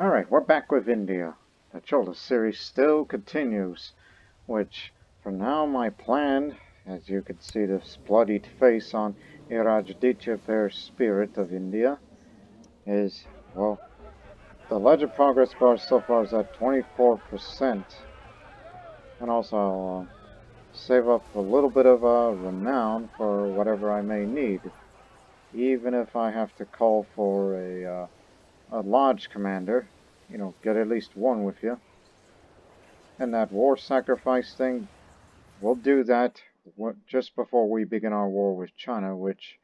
Alright, we're back with India. The Chola series still continues, which, for now, my plan, as you can see this bloodied face on Irajditya Fair Spirit of India, is, well, the legend progress bar so far is at 24%. And also, I'll save up a little bit of renown for whatever I may need, even if I have to call for a lodge commander. You know, get at least one with you. And that war sacrifice thing, we'll do that just before we begin our war with China, which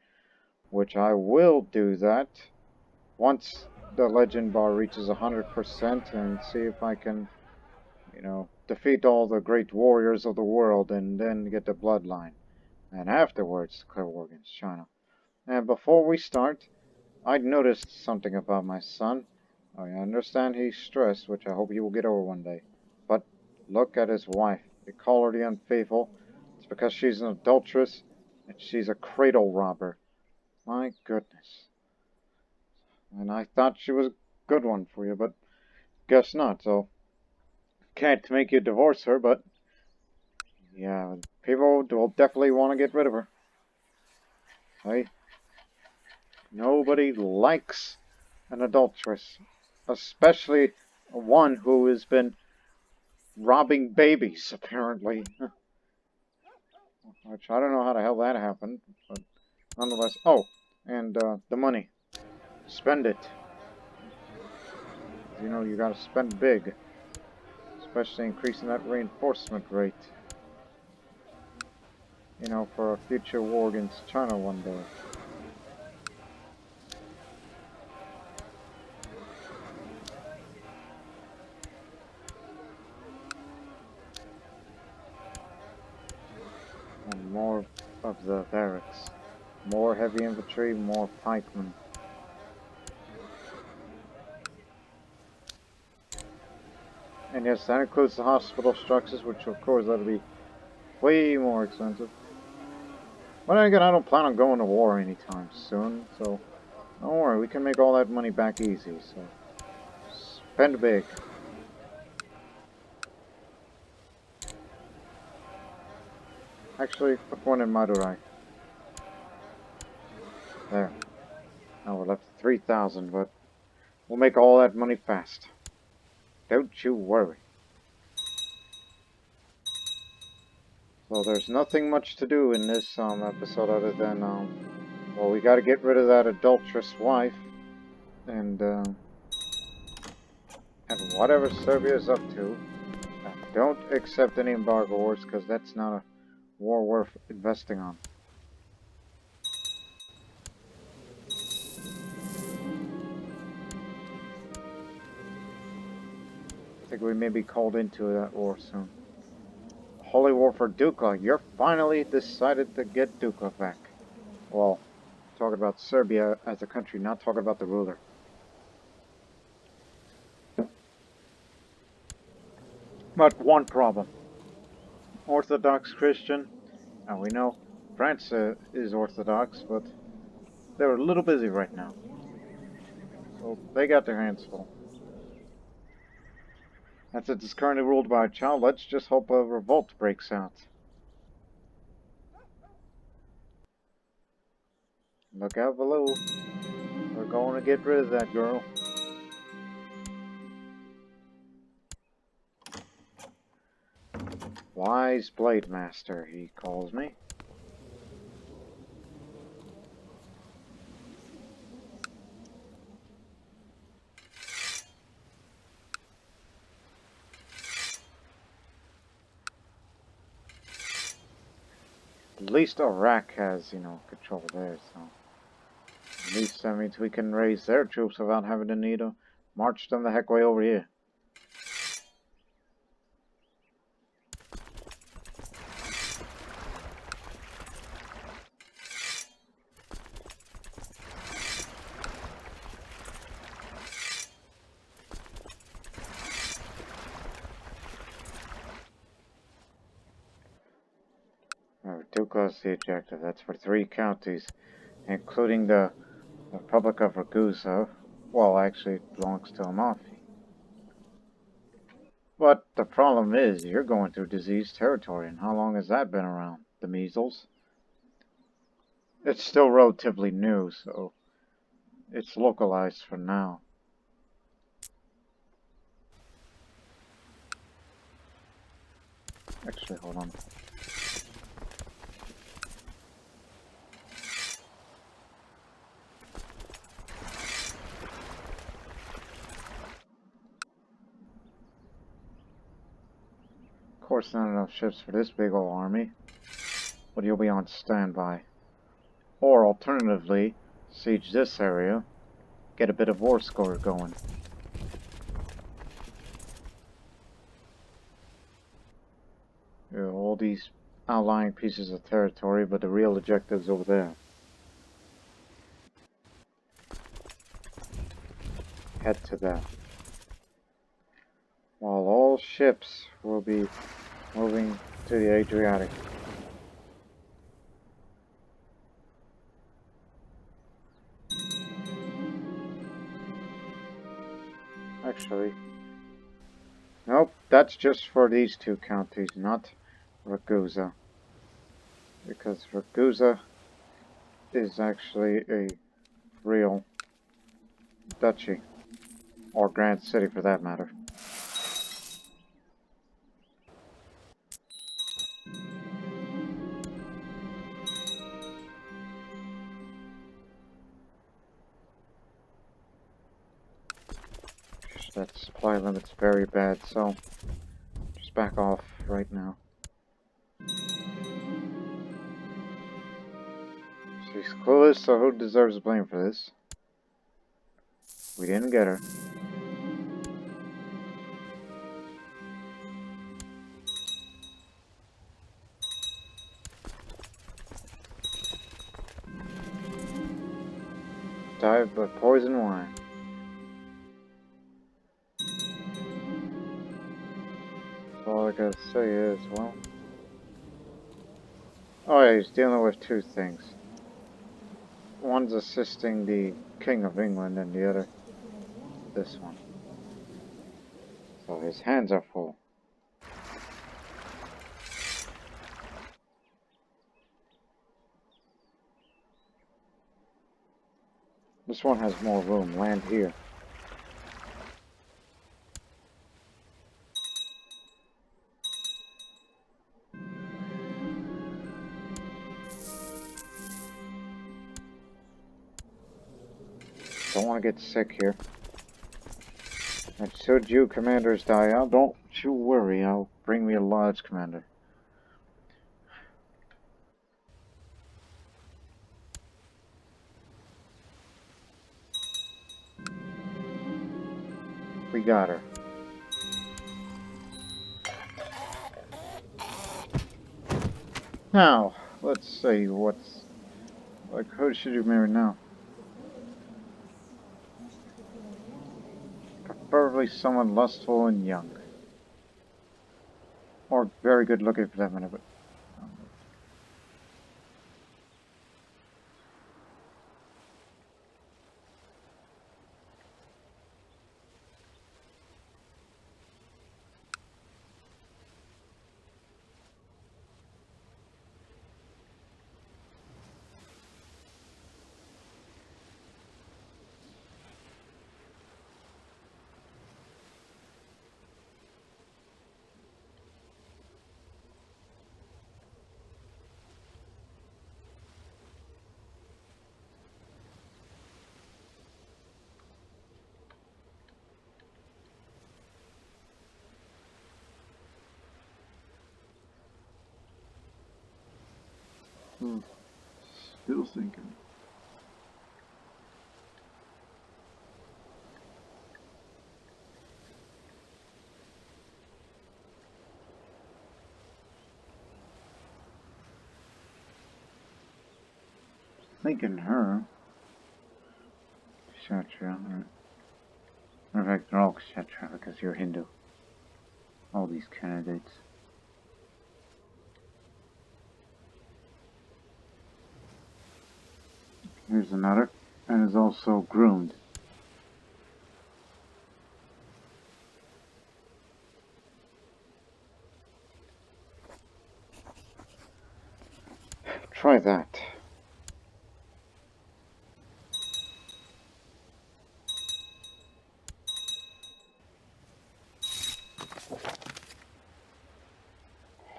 I will do that once the legend bar reaches 100% and see if I can, defeat all the great warriors of the world and then get the bloodline. And afterwards, declare war against China. And before we start, I'd noticed something about my son. I understand he's stressed, which I hope he will get over one day. But look at his wife. They call her the unfaithful. It's because she's an adulteress and she's a cradle robber. My goodness. And I thought she was a good one for you, but guess not. So, can't make you divorce her, but yeah, people will definitely want to get rid of her. Hey, nobody likes an adulteress, especially one who has been robbing babies, apparently. Which I don't know how the hell that happened, but nonetheless. Oh, and the money. Spend it. You know, you gotta spend big. Especially increasing that reinforcement rate. You know, for a future war against China one day. And more of the barracks. More heavy infantry, more pikemen. And yes, that includes the hospital structures, which of course that'll be way more expensive. But then again, I don't plan on going to war anytime soon, so don't worry, we can make all that money back easy, so spend big. Actually, put one in Madurai. There. Now we're left at 3,000, but we'll make all that money fast. Don't you worry. So there's nothing much to do in this episode other than, well, we gotta get rid of that adulterous wife, and whatever Serbia is up to, don't accept any embargo wars, because that's not a war worth investing on. I think we may be called into that war soon. Holy War for Dukla. You're finally decided to get Dukla back. Well, talking about Serbia as a country, not talking about the ruler. But one problem. Orthodox Christian. Now we know France is Orthodox, but they're a little busy right now. So they got their hands full. And since it's currently ruled by a child, let's just hope a revolt breaks out. Look out below. We're going to get rid of that girl. Wise Blade Master, he calls me. At least Iraq has, control there, so... At least that means we can raise their troops without having to need to march them the heck way over here. We're too close to the objective. That's for 3 counties, including the Republic of Ragusa. Well, actually, it belongs to Amalfi. But the problem is, you're going through diseased territory, and how long has that been around? The measles? It's still relatively new, so it's localized for now. Actually, hold on. Of course, not enough ships for this big ol' army, but you'll be on standby. Or alternatively, siege this area, get a bit of war score going. You know, all these outlying pieces of territory, but the real objective's over there. Head to that. While all ships will be moving to the Adriatic. Actually, nope, that's just for these two counties, not Ragusa. Because Ragusa is actually a real duchy. Or grand city for that matter. That supply limit's very bad, so just back off right now. She's clueless, so who deserves the blame for this? We didn't get her. Died by poison wine. So all I gotta say is, well... Oh yeah, he's dealing with two things. One's assisting the King of England, and the other, this one. So his hands are full. This one has more room. Land here. Don't want to get sick here. And should you commanders die out, don't you worry. I'll bring me a lodge commander. We got her. Now, let's see what's... Like, who should you marry now? Preferably someone lustful and young. Or very good looking for that matter, but... Still thinking. Thinking her. Kshatriya, right? In fact, they're all Kshatriya because you're Hindu. All these candidates. Here's another, and is also groomed. Try that.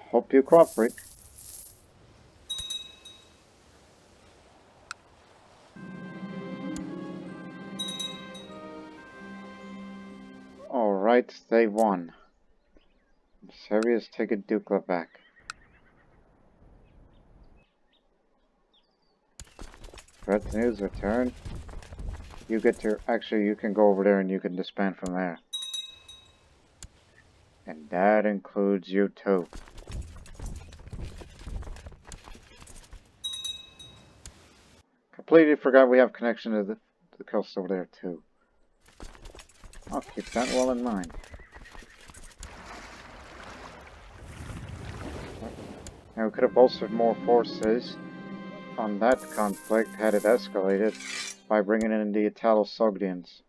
Hope you cooperate. Alright, they won. Serbia's taken Dukla back. Retinues return. You get your... Actually, you can go over there and you can disband from there. And that includes you too. Completely forgot we have connection to the coast over there too. I'll keep that well in mind. And we could have bolstered more forces on that conflict had it escalated by bringing in the Italo-Sogdians.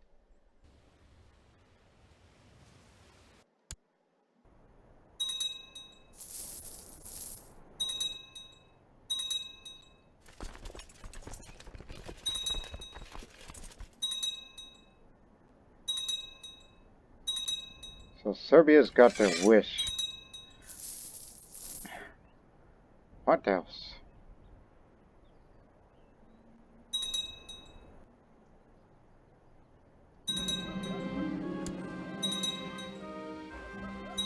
So Serbia's got their wish. What else?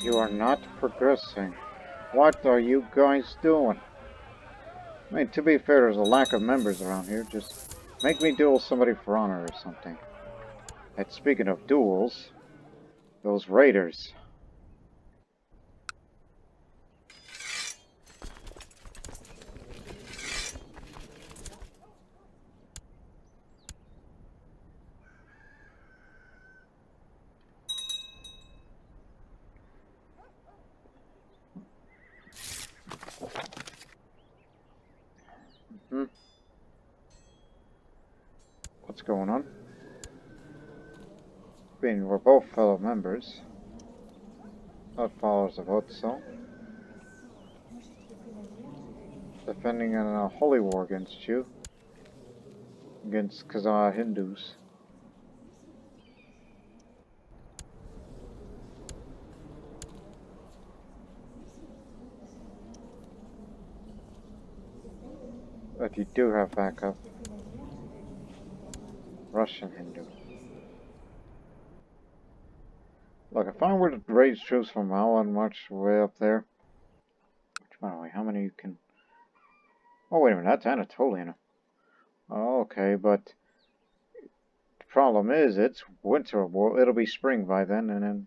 You are not progressing. What are you guys doing? I mean, to be fair, there's a lack of members around here. Just make me duel somebody for honor or something. And speaking of duels, those raiders. What's going on? Being we're both fellow members, not followers of Otso, defending in a holy war against you, against Khazar Hindus. But you do have backup. Russian Hindu. Look, if I were to raise troops from Mao and march way up there, which, by the way, how many you can... Oh, wait a minute, that's Anatolian. Oh, okay, but the problem is it's winter. Well, it'll be spring by then, and then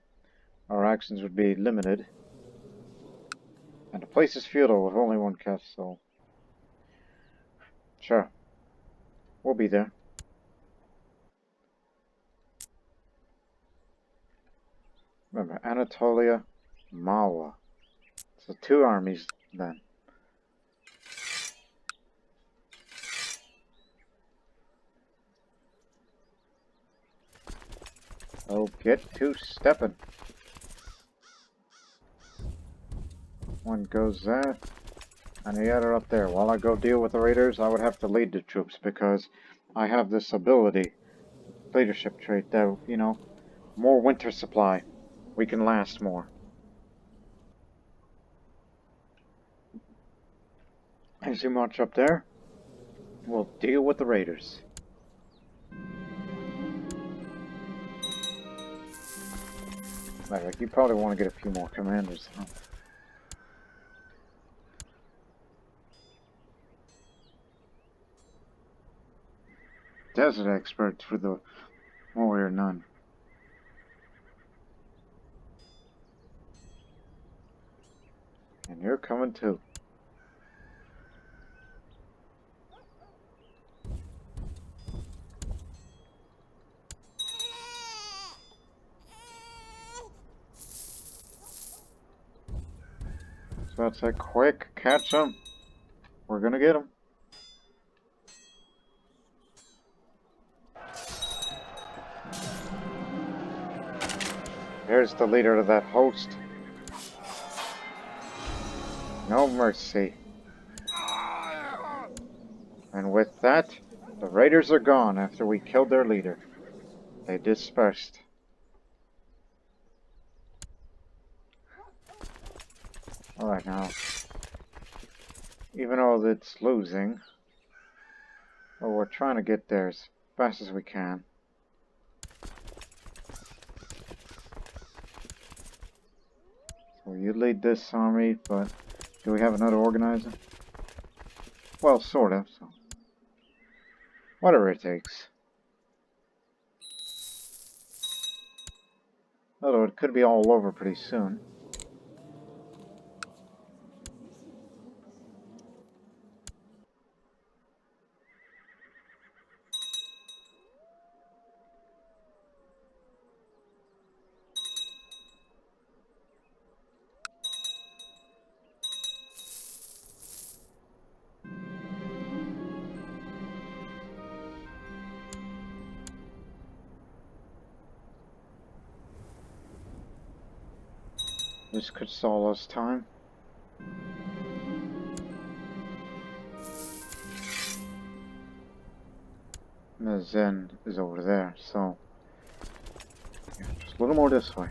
our actions would be limited. And the place is feudal with only one castle. Sure. We'll be there. Remember, Anatolia, Malwa. So 2 armies then. Oh, get to stepping. One goes there, and the other up there. While I go deal with the raiders, I would have to lead the troops because I have this ability, leadership trait, that, you know, more winter supply. We can last more. As you march up there, we'll deal with the raiders. Like, you probably want to get a few more commanders, huh? Desert expert for the warrior nun. And you're coming too. So it's a quick catch 'em. We're gonna get 'em. Here's the leader of that host. No mercy. And with that, the raiders are gone after we killed their leader. They dispersed. Alright, now, even though it's losing, well, we're trying to get there as fast as we can. So you lead this army, but do we have another organizer? Well, sort of, so whatever it takes. Although it could be all over pretty soon. This could stall us time. The Zen is over there, so yeah, just a little more this way.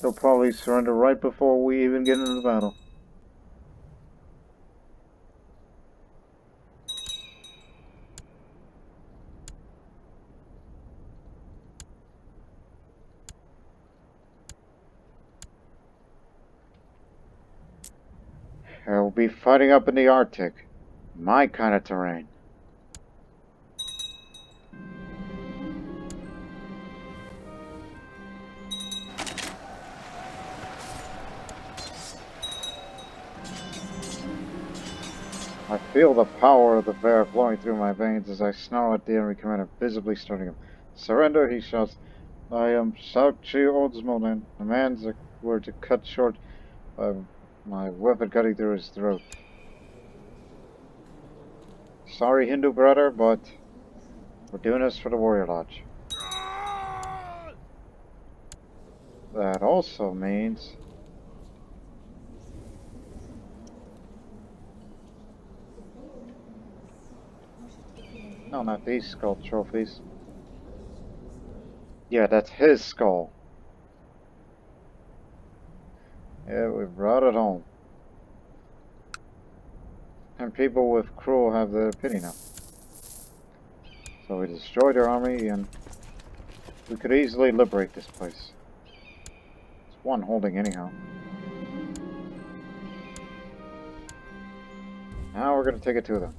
They'll probably surrender right before we even get into the battle. We'll be fighting up in the Arctic. My kind of terrain. I feel the power of the bear flowing through my veins as I snarl at the enemy commander, visibly starting him. Surrender, he shouts. I am Shauchi Oldsmolen. The man's were to cut short by my weapon cutting through his throat. Sorry, Hindu brother, but we're doing this for the Warrior Lodge. That also means... No, not these skull trophies. Yeah, that's his skull. Yeah, we brought it home. And people with Cruel have the pity now. So we destroyed their army and we could easily liberate this place. It's one holding anyhow. Now we're going to take it to them.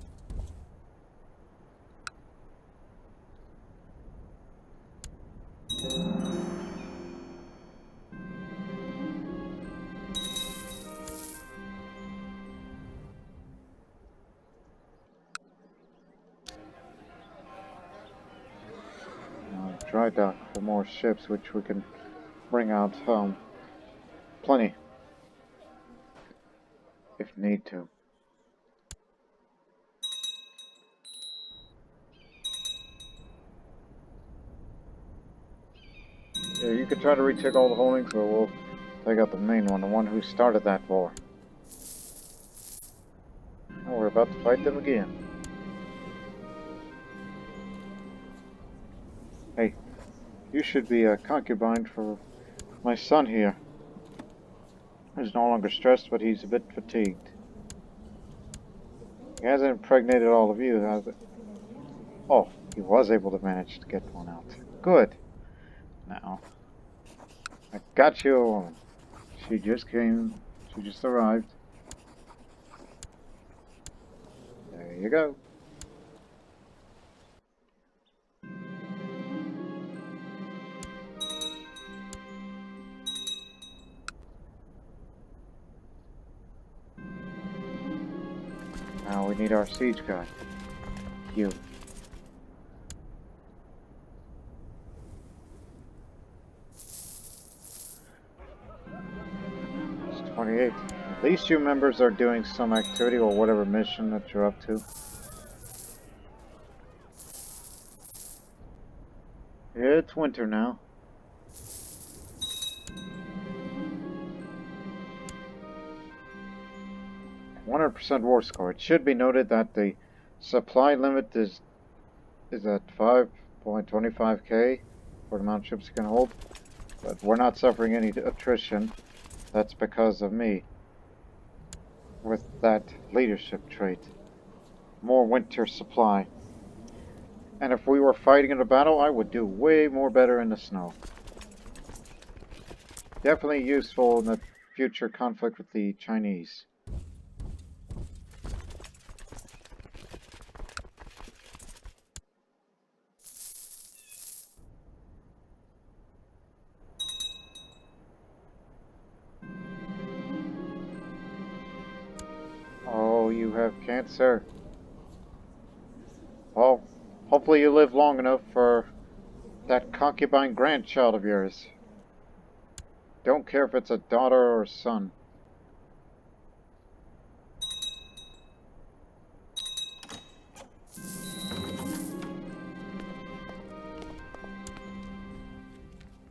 Dry dock for more ships, which we can bring out plenty if need to. Yeah, you can try to retake all the holdings, but we'll take out the main one, the one who started that war. And we're about to fight them again. Hey, you should be a concubine for my son here. He's no longer stressed, but he's a bit fatigued. He hasn't impregnated all of you, has it? Oh, he was able to manage to get one out. Good. Now, I got you a woman. She just arrived. There you go. Now we need our siege guy. You. It's 28. At least you members are doing some activity or whatever mission that you're up to. Yeah, it's winter now. 100% war score. It should be noted that the supply limit is at 5.25k for the amount of ships you can hold. But we're not suffering any attrition. That's because of me. With that leadership trait. More winter supply. And if we were fighting in a battle, I would do way more better in the snow. Definitely useful in the future conflict with the Chinese. Oh, you have cancer. Well, hopefully you live long enough for that concubine grandchild of yours. Don't care if it's a daughter or a son.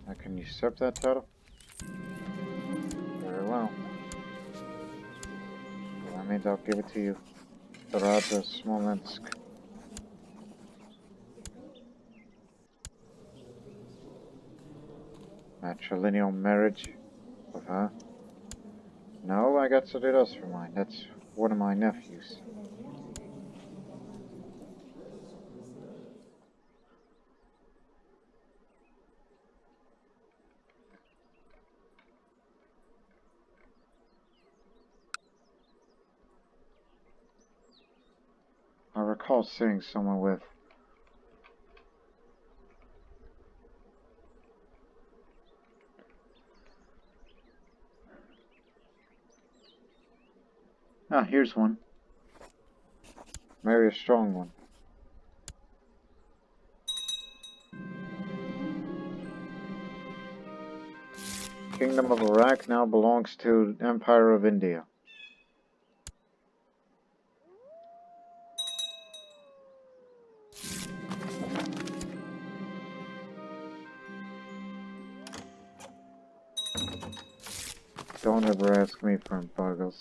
Now, can you usurp that title? Very well. That means I'll give it to you. The Raja Smolensk. Matrilineal marriage with her. No, I got something else for mine. That's one of my nephews. I recall seeing someone with. Ah, here's one. Marry a strong one. Kingdom of Iraq now belongs to Empire of India. Don't ever ask me for embargoes.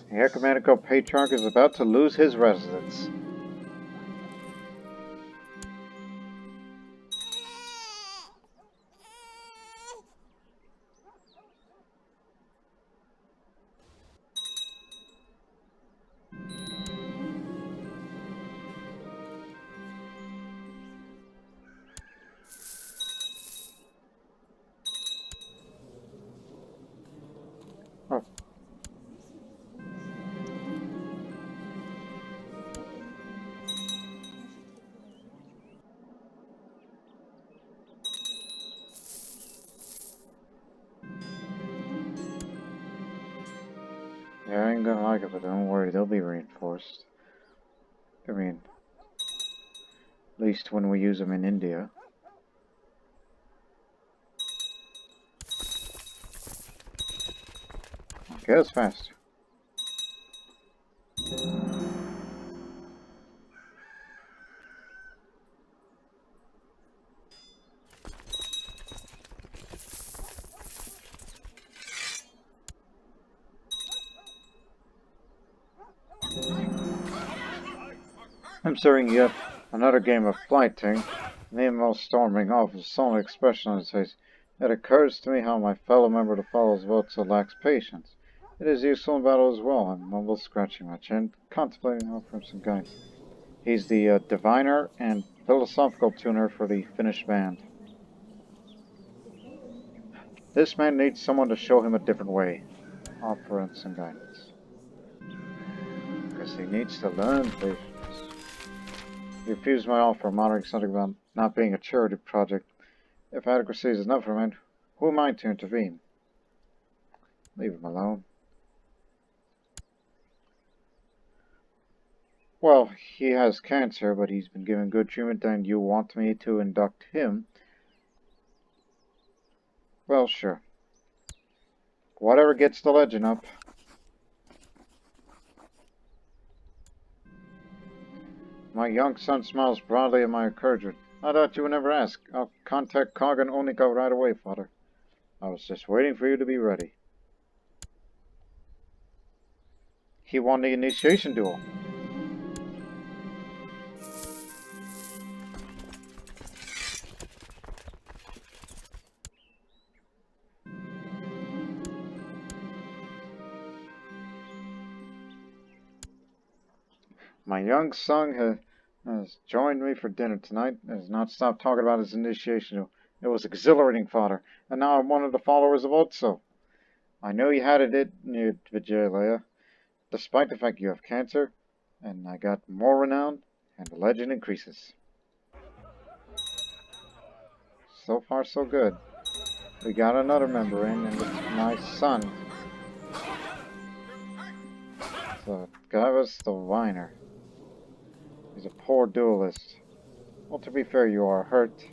The Ecumenical Patriarch is about to lose his residence. Oh. Yeah, I ain't gonna like it, but don't worry, they'll be reinforced. I mean, at least when we use them in India. Get us faster. I'm starting yet another game of Flyting. Nemo storming off with some expression on his face. It occurs to me how my fellow member that follows Otso lacks patience. It is useful in battle as well. I mumble, scratching my chin, contemplating offering some guidance. He's the diviner and philosophical tuner for the Finnish band. This man needs someone to show him a different way. Offer some guidance. Because he needs to learn patience. He refused my offer, muttering something about not being a charity project. If adequacy is enough for him, who am I to intervene? Leave him alone. Well, he has cancer, but he's been given good treatment, and you want me to induct him Well, sure. Whatever gets the legend up. My young son smiles broadly at my encouragement. I thought you would never ask. I'll contact Kog and Onika right away, Father. I was just waiting for you to be ready. He won the initiation duel. My young son has joined me for dinner tonight and has not stopped talking about his initiation duel. It was exhilarating, Father, and now I'm one of the followers of Otso. I know you had it in Vijay, despite the fact you have cancer, and I got more renown, and the legend increases. So far, so good. We got another member in, and it's my son. So, Gavas the Viner. He's a poor duelist. Well, to be fair, you are hurt.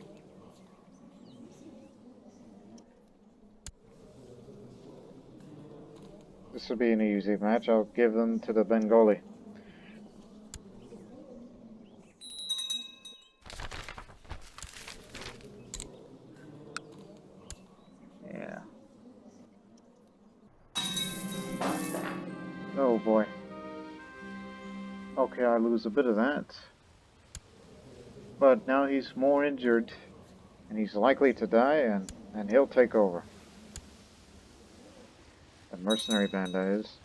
This will be an easy match. I'll give them to the Bengali. Yeah. Oh boy. Okay, I lose a bit of that. But now he's more injured, and he's likely to die, and he'll take over. The mercenary band, that is.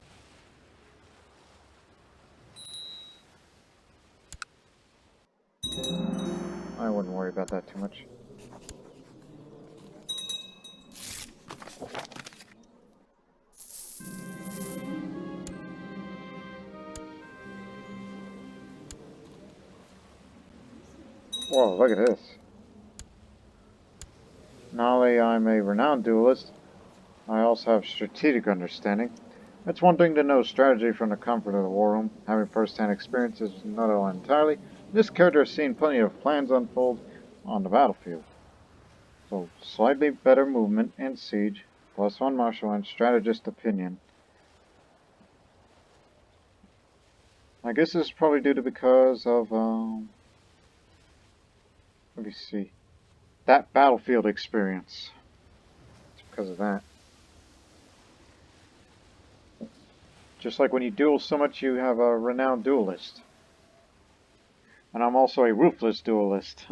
I wouldn't worry about that too much. Whoa, look at this. Not only I'm a renowned duelist, I also have strategic understanding. It's one thing to know strategy from the comfort of the war room. Having first-hand experience is another one entirely. This character has seen plenty of plans unfold on the battlefield. So, slightly better movement and siege, +1 martial and strategist opinion. I guess this is probably due to because of, let me see, that battlefield experience. It's because of that. Just like when you duel so much, you have a renowned duelist. And I'm also a ruthless duelist.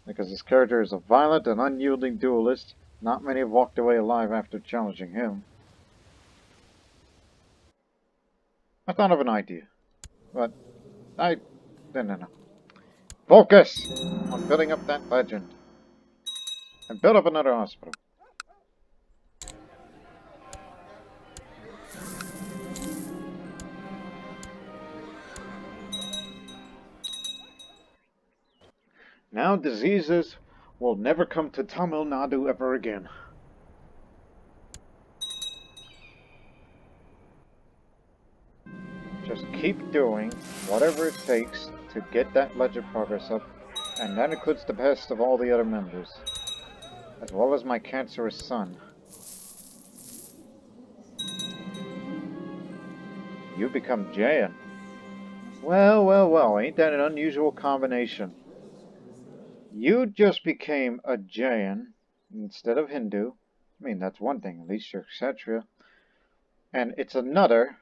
Because this character is a violent and unyielding duelist. Not many have walked away alive after challenging him. I thought of an idea. But no. Focus on building up that legend. And build up another hospital. Now diseases will never come to Tamil Nadu ever again. Just keep doing whatever it takes to get that legend progress up, and that includes the best of all the other members, as well as my cancerous son. You become Jayan. Well, ain't that an unusual combination? You just became a Jain instead of Hindu. I mean, that's one thing, at least you're Kshatriya. And it's another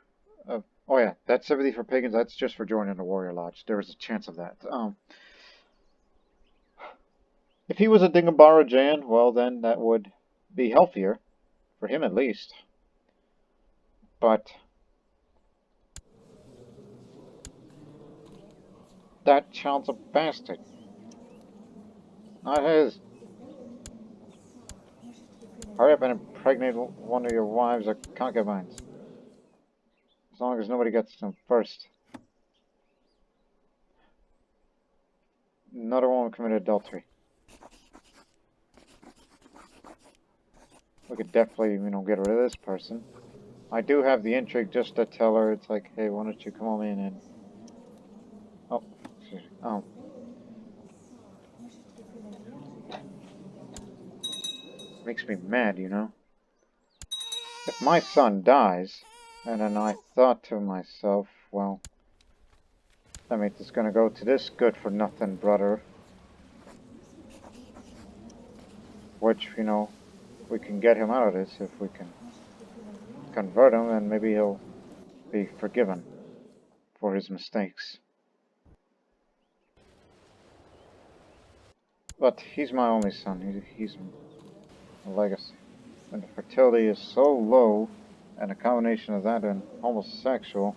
of, oh yeah, that sympathy for pagans, that's just for joining the warrior lodge. There was a chance of that. If he was a Dingambara Jain, well then that would be healthier, for him at least. But that child's a bastard. Not his. Hurry up and impregnate one of your wives or concubines. As long as nobody gets them first. Another woman committed adultery. We could definitely, get rid of this person. I do have the intrigue just to tell her, it's like, hey, why don't you come on in and... Oh, excuse me. Makes me mad, you know? If my son dies, and then I thought to myself, well, that means it's gonna go to this good-for-nothing brother. Which, you know, we can get him out of this if we can convert him, and maybe he'll be forgiven for his mistakes. But he's my only son. He's a legacy. When the fertility is so low, and a combination of that and homosexual,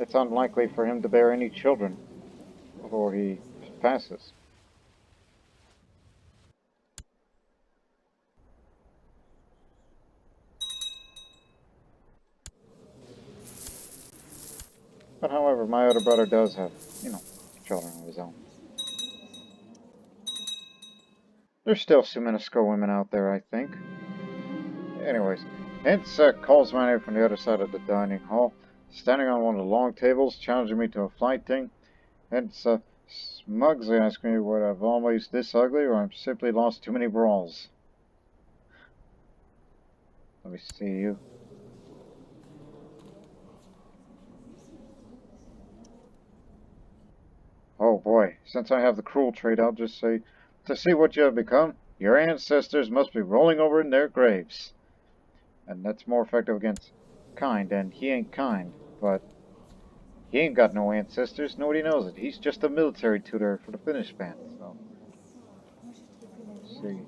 it's unlikely for him to bear any children before he passes. But however, my other brother does have, you know, children of his own. There's still some minuscule women out there, I think. Anyways, hence calls my name from the other side of the dining hall, standing on one of the long tables, challenging me to a Flyting. Hence smugly asking me whether I've always this ugly or I've simply lost too many brawls. Let me see you. Oh boy, since I have the cruel trait, I'll just say, to see what you have become, your ancestors must be rolling over in their graves. And that's more effective against kind, and he ain't kind, but he ain't got no ancestors, nobody knows it. He's just a military tutor for the Finnish band, so. Let's see.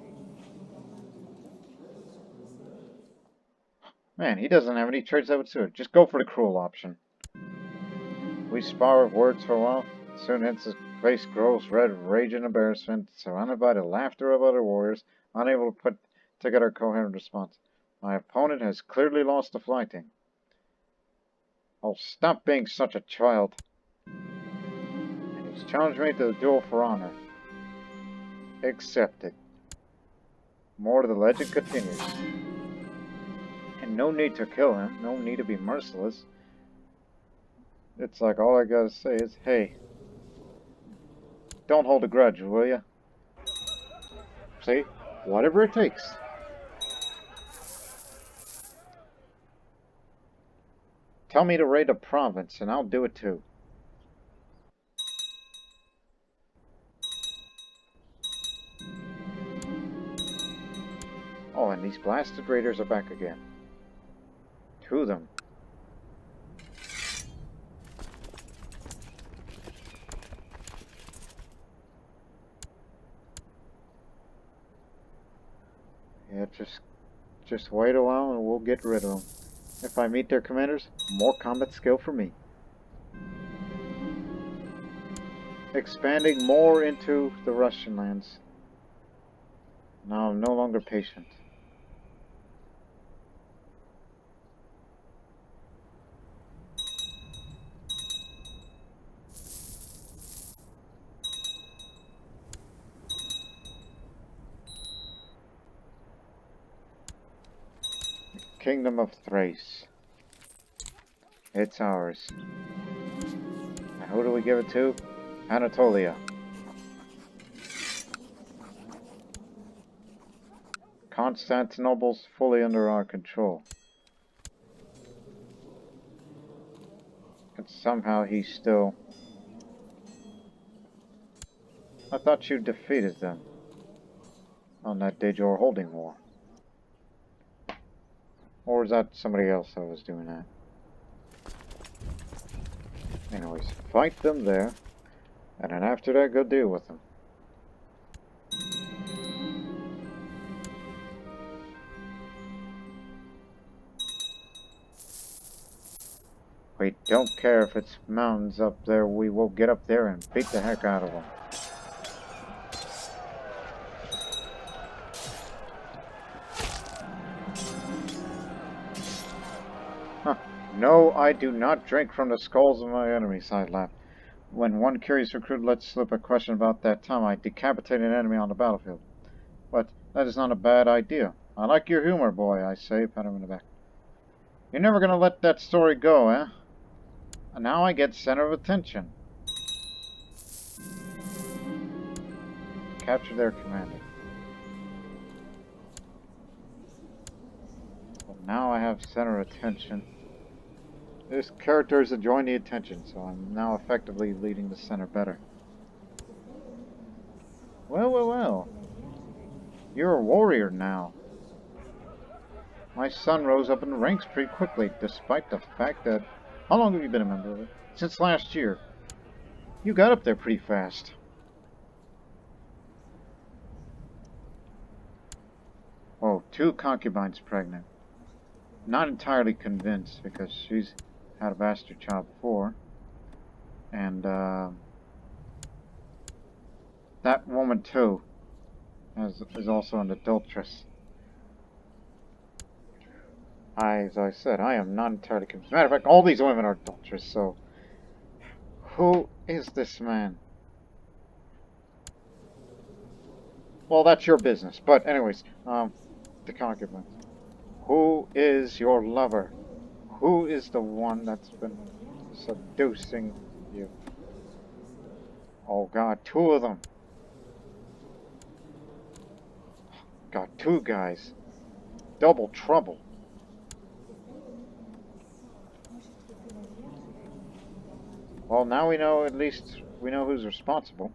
Man, he doesn't have any traits that would suit. Just go for the cruel option. We spar with words for a while. Soon Hence's face grows red with rage and embarrassment, surrounded by the laughter of other warriors, unable to put together a coherent response. My opponent has clearly lost the Flyting. Oh, stop being such a child. And he's challenged me to the duel for honor. Accepted. More to the legend continues. And no need to kill him, no need to be merciless. It's like all I gotta say is, hey, don't hold a grudge, will ya? See? Whatever it takes. Tell me to raid a province, and I'll do it too. Oh, and these blasted raiders are back again. Two of them. Yeah, just wait a while and we'll get rid of them. If I meet their commanders, more combat skill for me. Expanding more into the Russian lands. Now I'm no longer patient. Kingdom of Thrace. It's ours. And who do we give it to? Anatolia. Constantinople's fully under our control. And somehow he's still... I thought you defeated them on that Dejor holding war. Or was that somebody else that was doing that? Anyways, fight them there. And then after that, go deal with them. We don't care if it's mountains up there, we will get up there and beat the heck out of them. Huh. No, I do not drink from the skulls of my enemies, I laughed. When one curious recruit lets slip a question about that time I decapitated an enemy on the battlefield. But that is not a bad idea. I like your humor, boy, I say, pat him in the back. You're never gonna let that story go, eh? And now I get center of attention. Capture their commander. Now I have center attention. This character is enjoying the attention, so I'm now effectively leading the center better. Well, well, well. You're a warrior now. My son rose up in the ranks pretty quickly, despite the fact that... How long have you been a member of it? Since last year. You got up there pretty fast. Oh, 2 concubines pregnant. Not entirely convinced, because she's had a bastard child before. And, that woman, too, is also an adulteress. As I said, I am not entirely convinced. Matter of fact, all these women are adulteress, so... Who is this man? Well, that's your business. But anyways, the concubines. Who is your lover? Who is the one that's been seducing you? Oh god, 2 of them. Got 2 guys. Double trouble. Well, now we know, at least, we know who's responsible.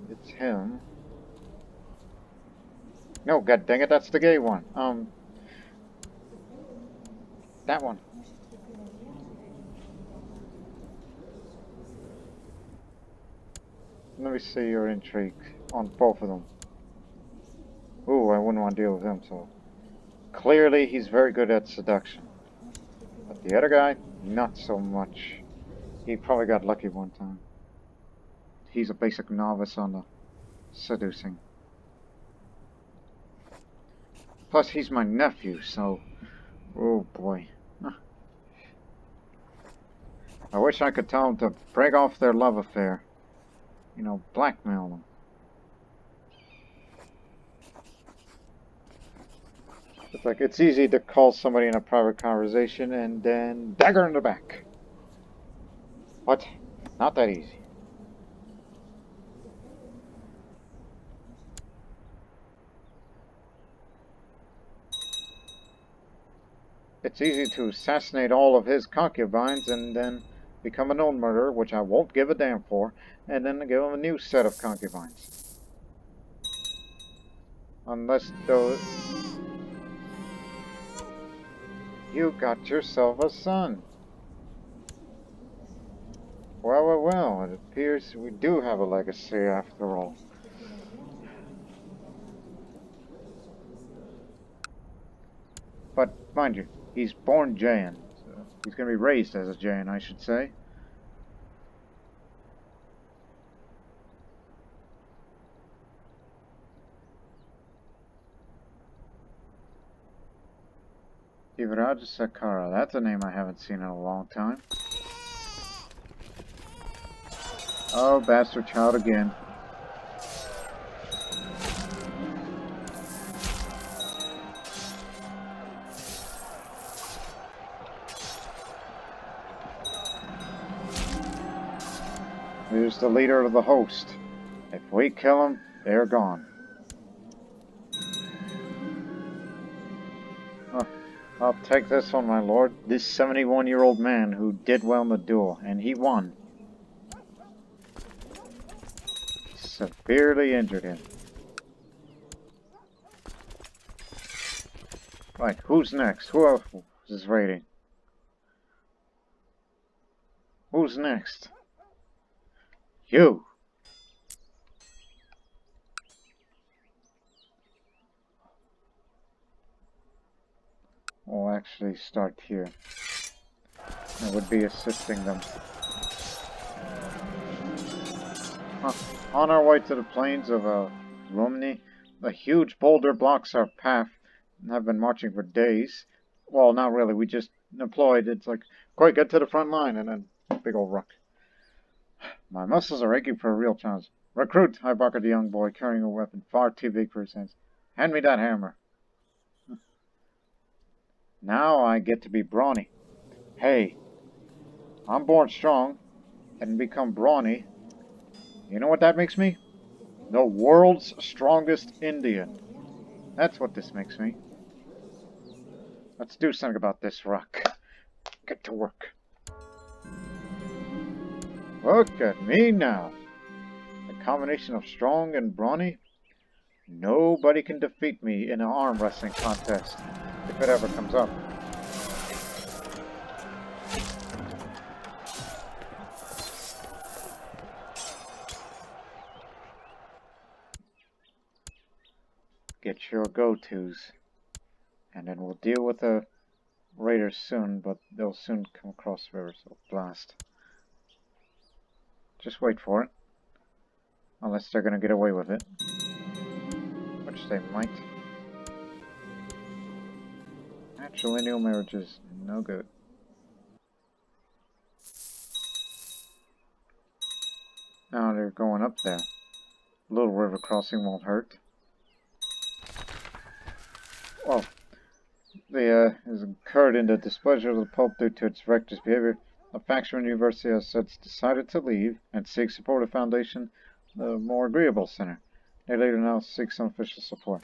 It's him. No, god dang it, that's the gay one. That one. Let me see your intrigue on both of them. Ooh, I wouldn't want to deal with him, so... Clearly, he's very good at seduction. But the other guy, not so much. He probably got lucky one time. He's a basic novice on the seducing. Plus, he's my nephew, so... Oh, boy. I wish I could tell them to break off their love affair. You know, blackmail them. It's like, it's easy to call somebody in a private conversation and then dagger in the back. But, not that easy. It's easy to assassinate all of his concubines and then become a known murderer, which I won't give a damn for, and then give him a new set of concubines. Unless, though... You got yourself a son. Well, well, well, it appears we do have a legacy after all. But, mind you, he's born Jain. So he's going to be raised as a Jain, I should say. Samrat Chakravartin, that's a name I haven't seen in a long time. Oh, bastard child again. Here's the leader of the host. If we kill him, they're gone. I'll take this one, my lord. This 71-year-old man who did well in the duel, and he won. Severely injured him. Right, who's next? Who else is raiding? Who's next? You! We'll actually start here. It would be assisting them. On our way to the plains of Romney, a huge boulder blocks our path and have been marching for days. Well, not really, we just deployed. It's like, quick, get to the front line, and then big old ruck. My muscles are aching for a real challenge. Recruit, I barked the young boy, carrying a weapon far too big for his hands. Hand me that hammer. Now I get to be brawny. Hey, I'm born strong and become brawny. You know what that makes me? The world's strongest Indian. That's what this makes me. Let's do something about this rock. Get to work. Look at me now. A combination of strong and brawny. Nobody can defeat me in an arm wrestling contest, if it ever comes up. Get your go-tos. And then we'll deal with the raiders soon, but they'll soon come across the river, so blast. Just wait for it. Unless they're gonna get away with it. Which they might. Matrilineal marriages, no good. Now they're going up there. Little river crossing won't hurt. Well, is incurred in the displeasure of the Pope due to its rector's behavior. The faction of the university has since decided to leave and seek support of the Foundation, the more agreeable center. They later now seek some official support.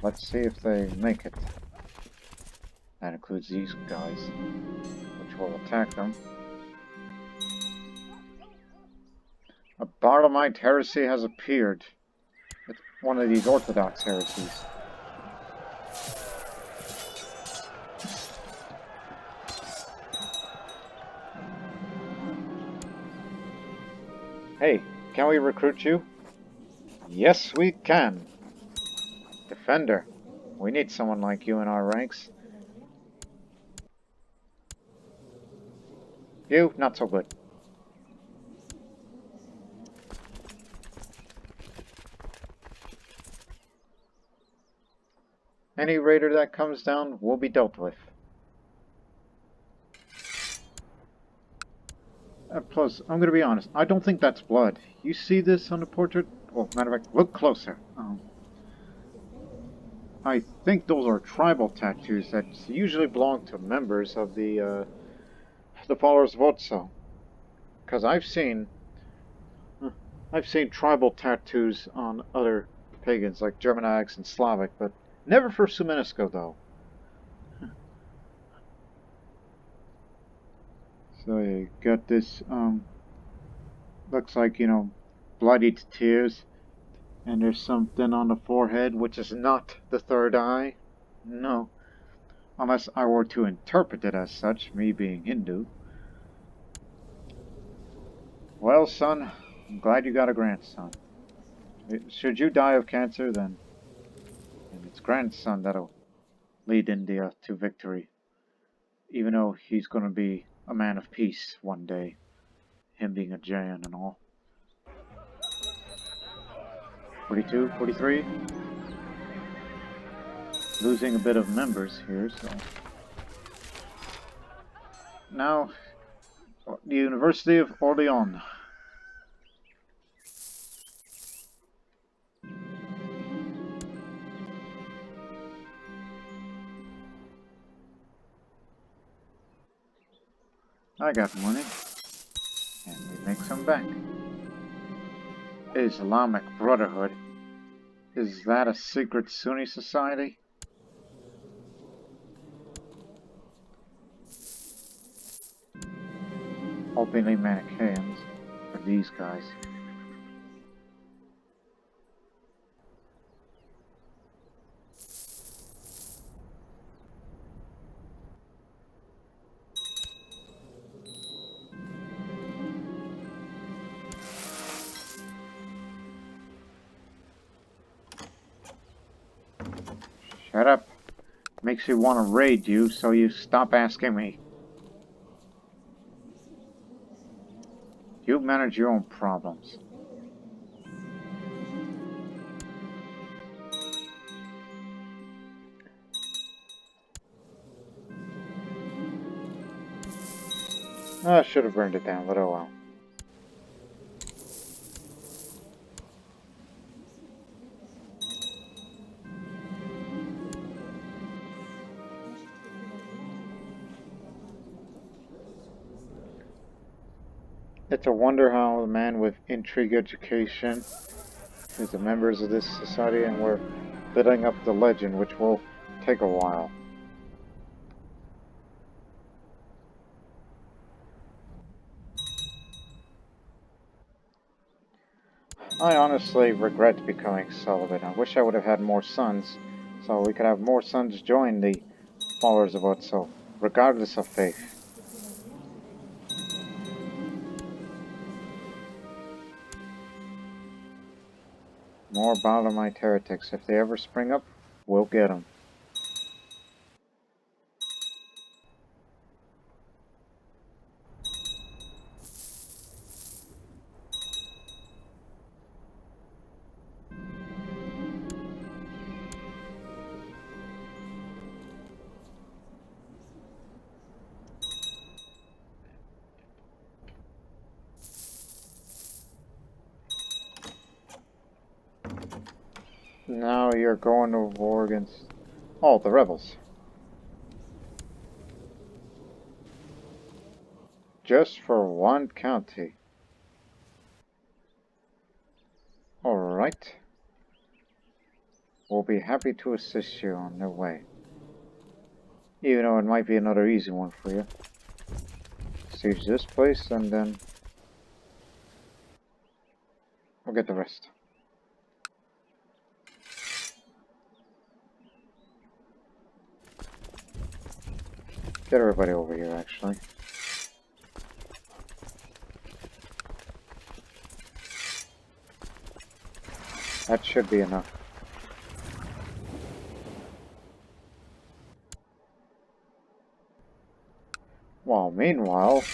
Let's see if they make it. That includes these guys, which will attack them. A Barlamite heresy has appeared. It's one of these Orthodox heresies. Hey, can we recruit you? Yes, we can. Defender. We need someone like you in our ranks. You, not so good. Any raider that comes down will be dealt with. Plus, I'm gonna be honest, I don't think that's blood. You see this on the portrait? Well, matter of fact, look closer. I think those are tribal tattoos that usually belong to members of the followers of Otso. Because I've seen tribal tattoos on other pagans, like Germanics and Slavic, but never for Sumenesco, though. So you got this, looks like, bloodied tears. And there's something on the forehead, which is not the third eye. No. Unless I were to interpret it as such, me being Hindu. Well, son, I'm glad you got a grandson. Should you die of cancer, then it's grandson that'll lead India to victory. Even though he's going to be a man of peace one day. Him being a Jain and all. 42, 43. Losing a bit of members here, so. Now, the University of Orleans. I got money, and we make some back. Islamic Brotherhood. Is that a secret Sunni society? Openly Manichaeans are these guys. Shut up. Makes me want to raid you, so you stop asking me. You manage your own problems. I should have burned it down, but oh well. It's a wonder how a man with intrigue education is the members of this society, and we're building up the legend, which will take a while. I honestly regret becoming celibate. I wish I would have had more sons, so we could have more sons join the followers of Otso, regardless of faith. More Balamite heretics. If they ever spring up, we'll get them. Now you're going to war against all the rebels. Just for one county. Alright. We'll be happy to assist you on your way. Even though it might be another easy one for you. Siege this place and then we'll get the rest. Get everybody over here, actually. That should be enough. Well, meanwhile,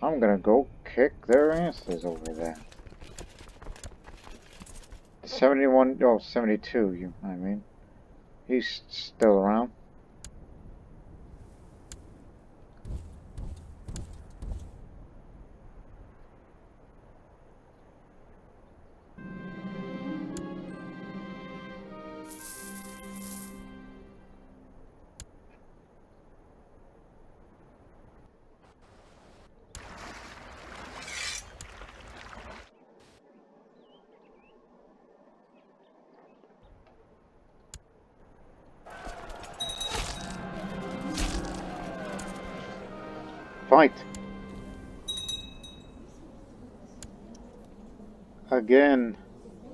I'm gonna go kick their asses over there. 71, oh, 72, I mean. He's still around. Fight! Again,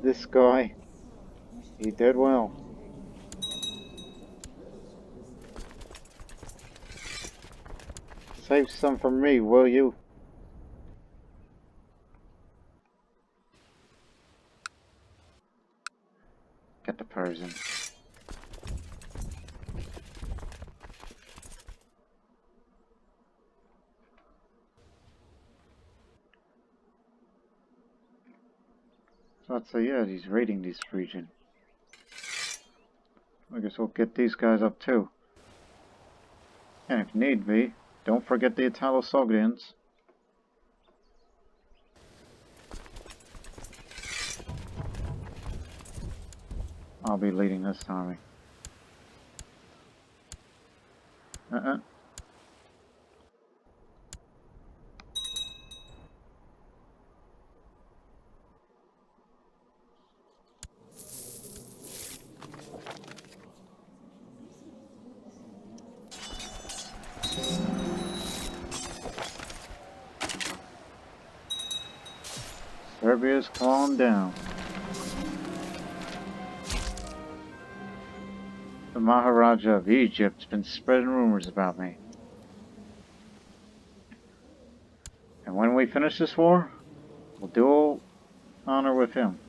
this guy, he did well. Save some for me, will you? Get the Persian. So I'd say, yeah, he's raiding this region. I guess we'll get these guys up too. And if need be, don't forget the Italo-Sogdians. I'll be leading this army. Serbia's calmed down. The Maharaja of Egypt's been spreading rumors about me. And when we finish this war, we'll do honor with him.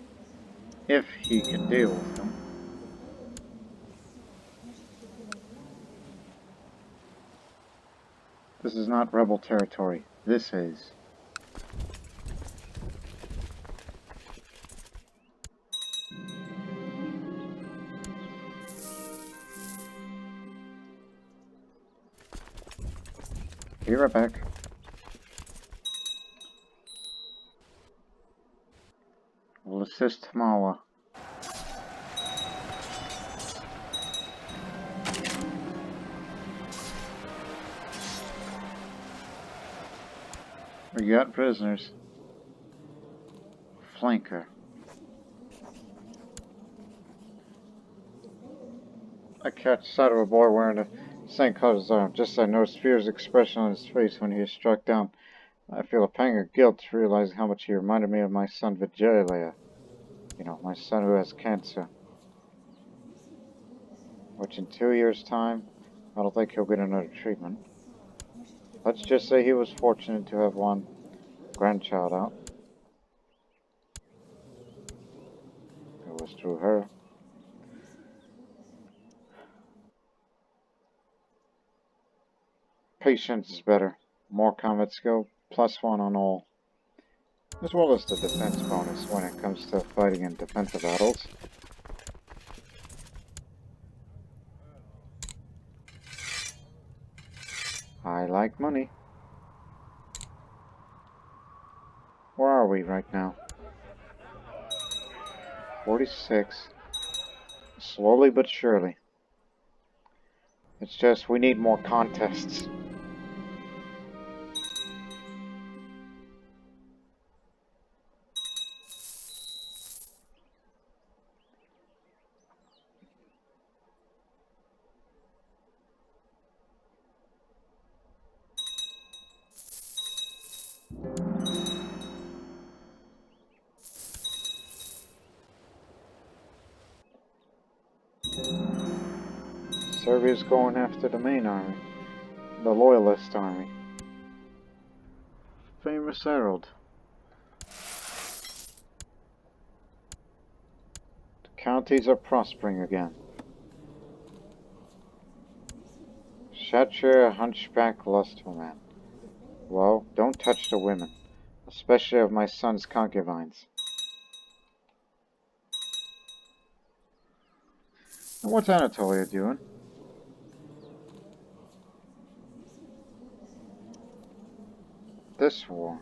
If he can deal with them. This is not rebel territory. This is. Be right back. We'll assist Mawa. We got prisoners. Flanker. I catch sight of a boy wearing the same color as I am. Just as I noticed fear's expression on his face when he was struck down. I feel a pang of guilt realizing how much he reminded me of my son Vijaya. You know, my son who has cancer. Which in 2 years' time, I don't think he'll get another treatment. Let's just say he was fortunate to have one grandchild out. It was through her. Patience is better. More combat skill, +1 on all. As well as the defense bonus when it comes to fighting in defensive battles. I like money. Where are we right now? 46. Slowly but surely. It's just we need more contests. Serbia's going after the main army. The Loyalist army. Famous herald. The counties are prospering again. Shut hunchback, lustful man. Well, don't touch the women, especially of my son's concubines. And what's Anatolia doing? This war.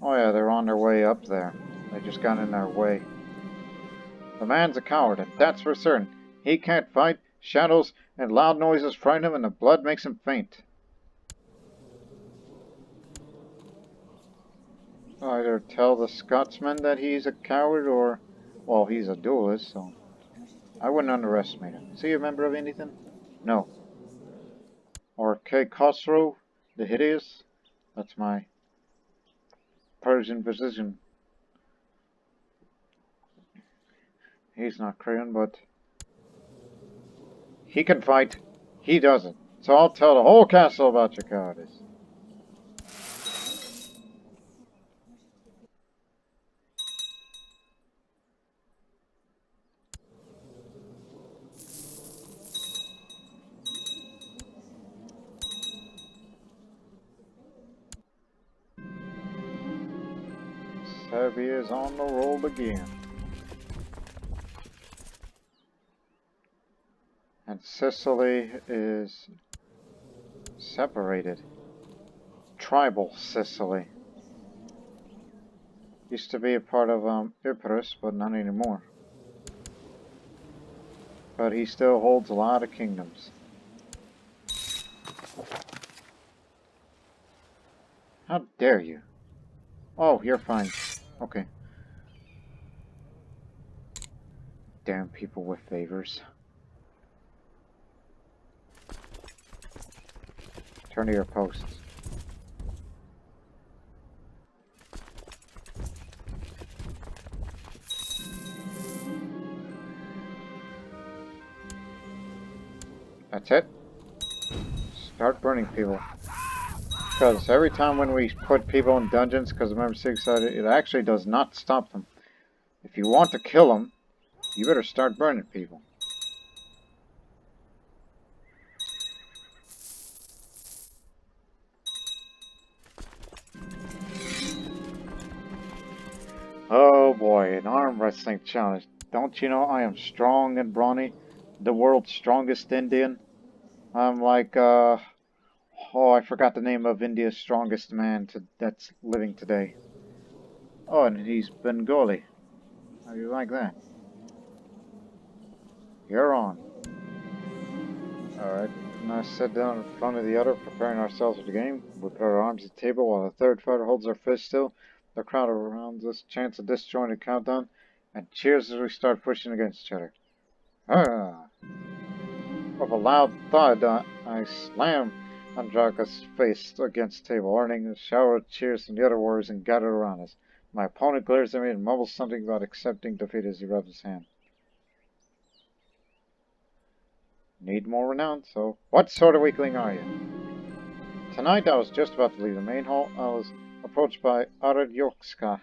Oh yeah, they're on their way up there. They just got in their way. The man's a coward, and that's for certain. He can't fight, shadows and loud noises frighten him, and the blood makes him faint. Either tell the Scotsman that he's a coward, or... well, he's a duelist, so... I wouldn't underestimate him. Is he a member of anything? No. Or CK2, the Hideous? That's my Persian physician. He's not Korean, but... he can fight. He doesn't. So I'll tell the whole castle about your cowardice. Serbia is on the roll again. And Sicily is separated. Tribal Sicily. Used to be a part of Epirus, but not anymore. But he still holds a lot of kingdoms. How dare you? Oh, you're fine. Okay. Damn people with favors. Turn to your posts. That's it. Start burning people. Because every time when we put people in dungeons because of Member 6 side, it actually does not stop them. If you want to kill them, you better start burning people. Oh boy, an arm wrestling challenge. Don't you know I am strong and brawny? The world's strongest Indian? I'm like, oh, I forgot the name of India's strongest man that's living today. Oh, and he's Bengali. How do you like that? You're on. Alright, now sit down in front of the other, preparing ourselves for the game. We put our arms at the table while the third fighter holds our fist still. The crowd around us chants a disjointed countdown and cheers as we start pushing against each other. Ah! With a loud thud, I slam Andraka's face against the table, earning a shower of cheers from the other warriors and gathered around us. My opponent glares at me and mumbles something about accepting defeat as he rubs his hand. Need more renown, so what sort of weakling are you? Tonight I was just about to leave the main hall. I was approached by Aradyokska,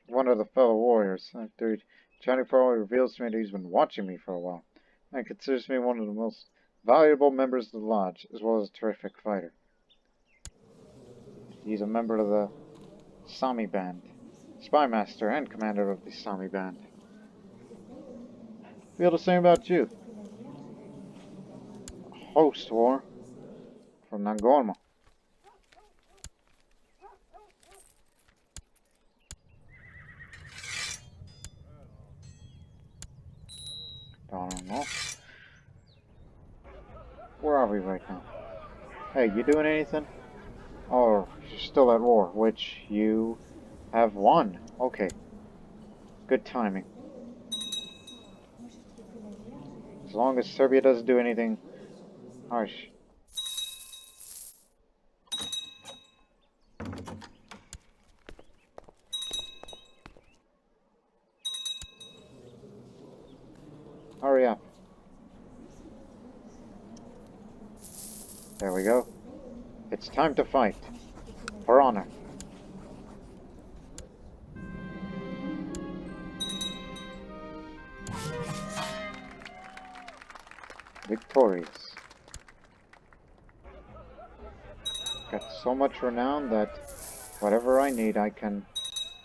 one of the fellow warriors. After chatting for a while, he reveals to me that he's been watching me for a while, and considers me one of the most valuable members of the lodge, as well as a terrific fighter. He's a member of the Sami band, spy master and commander of the Sami band. Feel the same about you. Host war from Nangorma. Don't know. Where are we right now? Hey, you doing anything? Or you're still at war, which you have won. Okay. Good timing. As long as Serbia doesn't do anything harsh. Hurry up. There we go. It's time to fight. For honor. Victorious. Got so much renown that whatever I need, I can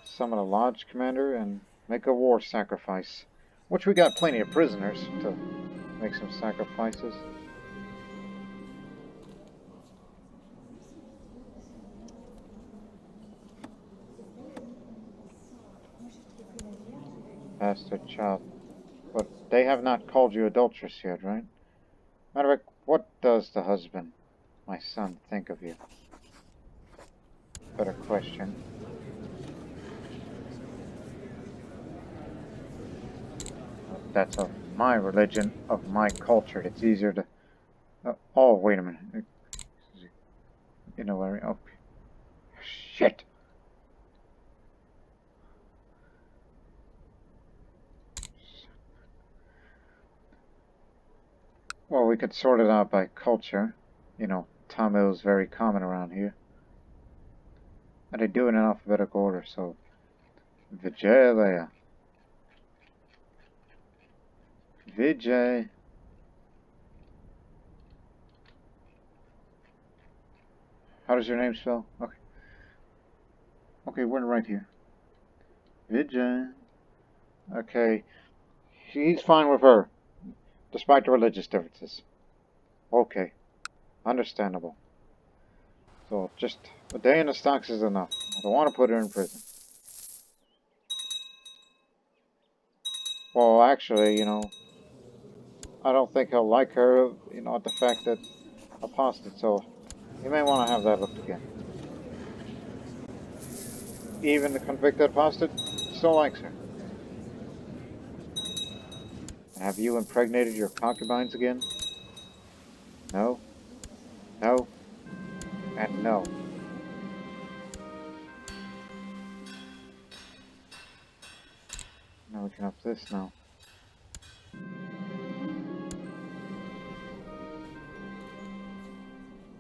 summon a lodge commander and make a war sacrifice. Which we got plenty of prisoners to make some sacrifices. Bastard child. But they have not called you adulteress yet, right? Matter of fact, what does the husband, my son, think of you? Better question. That's of my religion, of my culture. It's easier to... oh, wait a minute. You know what I mean? Oh, shit! Well, we could sort it out by culture. You know, Tamil is very common around here. And they do it in alphabetical order, so... Vijayalaya. Vijay... How does your name spell? Okay. Okay, we're right here. Vijay... Okay. He's fine with her, despite the religious differences. Okay. Understandable. So, just a day in the stocks is enough. I don't want to put her in prison. Well, actually, you know, I don't think he'll like her, you know, at the fact that apostate, so you may want to have that looked again. Even the convicted apostate still likes her. Have you impregnated your concubines again? No? No? And no. Now we can up this now.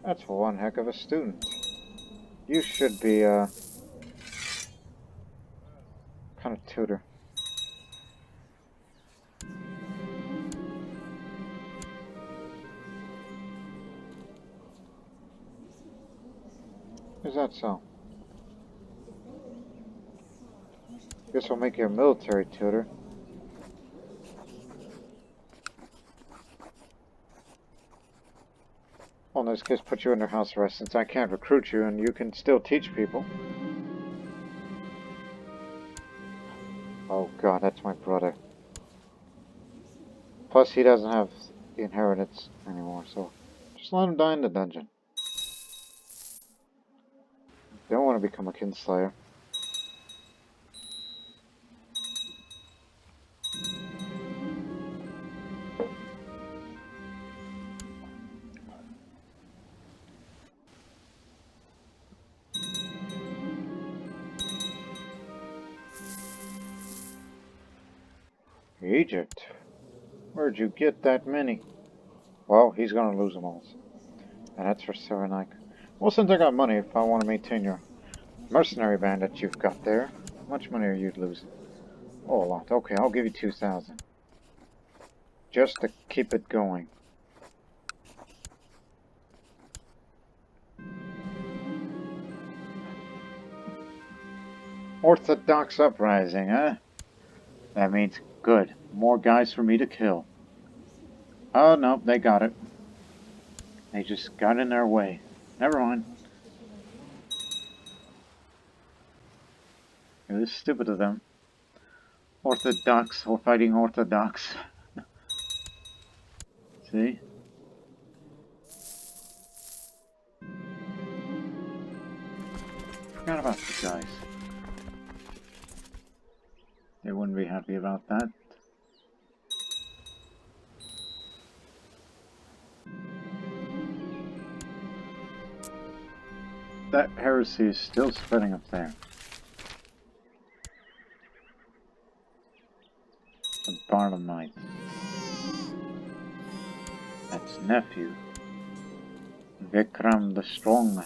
That's one heck of a student. You should be, kind of tutor. Is that so? Guess we'll make you a military tutor. Well, in this case, put you under house arrest since I can't recruit you and you can still teach people. Oh god, that's my brother. Plus, he doesn't have the inheritance anymore, so just let him die in the dungeon. Don't want to become a kinslayer. Egypt? Where'd you get that many? Well, he's gonna lose them all. And that's for Cyrenaica. Well, since I got money, if I want to maintain your mercenary band that you've got there, how much money are you losing? Oh, a lot. Okay, I'll give you 2,000. Just to keep it going. Orthodox uprising, huh? That means good. More guys for me to kill. Oh, no, they got it. They just got in their way. Never mind. It was stupid of them. Orthodox, or fighting Orthodox. See? Forgot about the guys. They wouldn't be happy about that. That heresy is still spreading up there. The Barlamite. That's nephew. Vikram the Strong.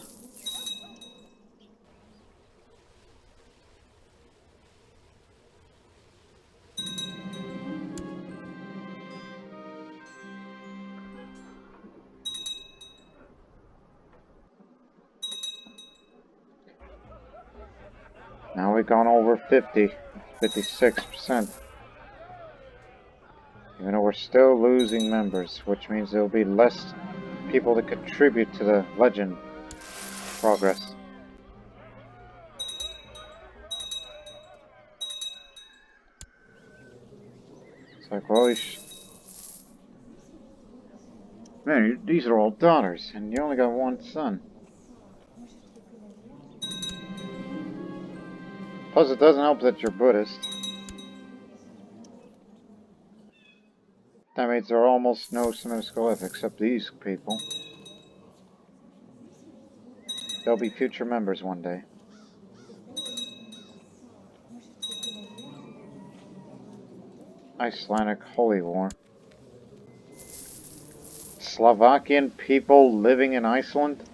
Now we've gone over 56%. Even though we're still losing members, which means there'll be less people to contribute to the legend progress. It's like, well, man, these are all daughters, and you only got one son. Plus, it doesn't help that you're Buddhist. That means there are almost no Semitic left except these people. They'll be future members one day. Icelandic Holy War. Slovakian people living in Iceland?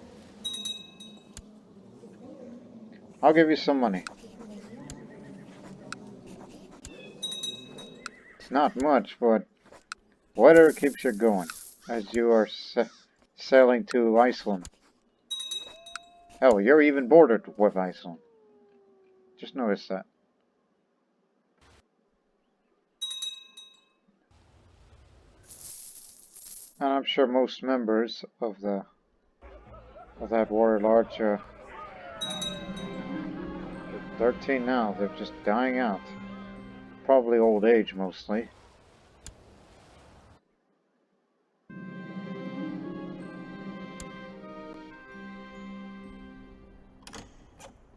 I'll give you some money. It's not much, but whatever keeps you going as you are sailing to Iceland. Hell, you're even bordered with Iceland. Just notice that. And I'm sure most members of that warrior lodge are 13 now. They're just dying out. Probably old age mostly.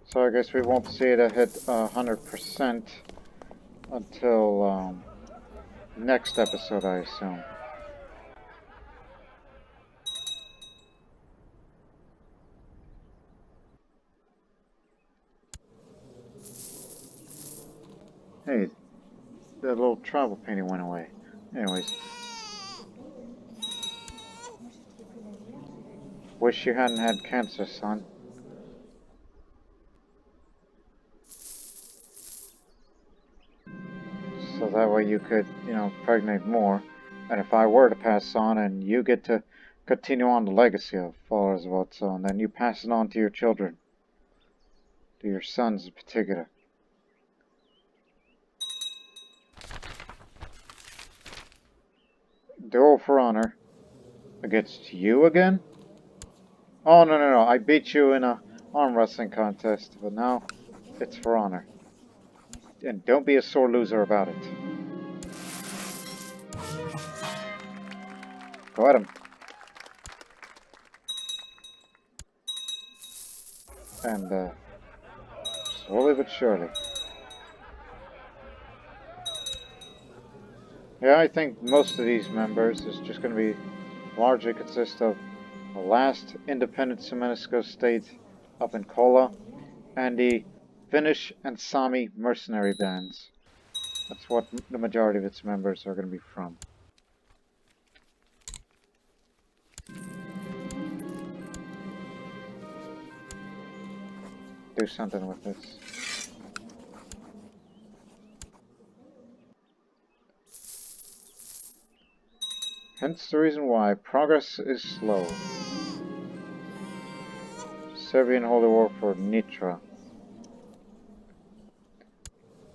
So I guess we won't see it hit 100% until next episode, I assume. Hey, that little travel painting went away. Anyways. Wish you hadn't had cancer, son. So that way you could, pregnate more. And if I were to pass on and you get to continue on the legacy of followers of Otso, and then you pass it on to your children. To your sons in particular. Duel for honor. Against you again? Oh, no. I beat you in a arm wrestling contest, but now it's for honor. And don't be a sore loser about it. Go at him. And, slowly but surely. Yeah, I think most of these members is just going to be largely consist of the last independent Semitic state up in Chola and the Finnish and Sami mercenary bands. That's what the majority of its members are going to be from. Do something with this. Hence the reason why progress is slow. Serbian holy war for Nitra.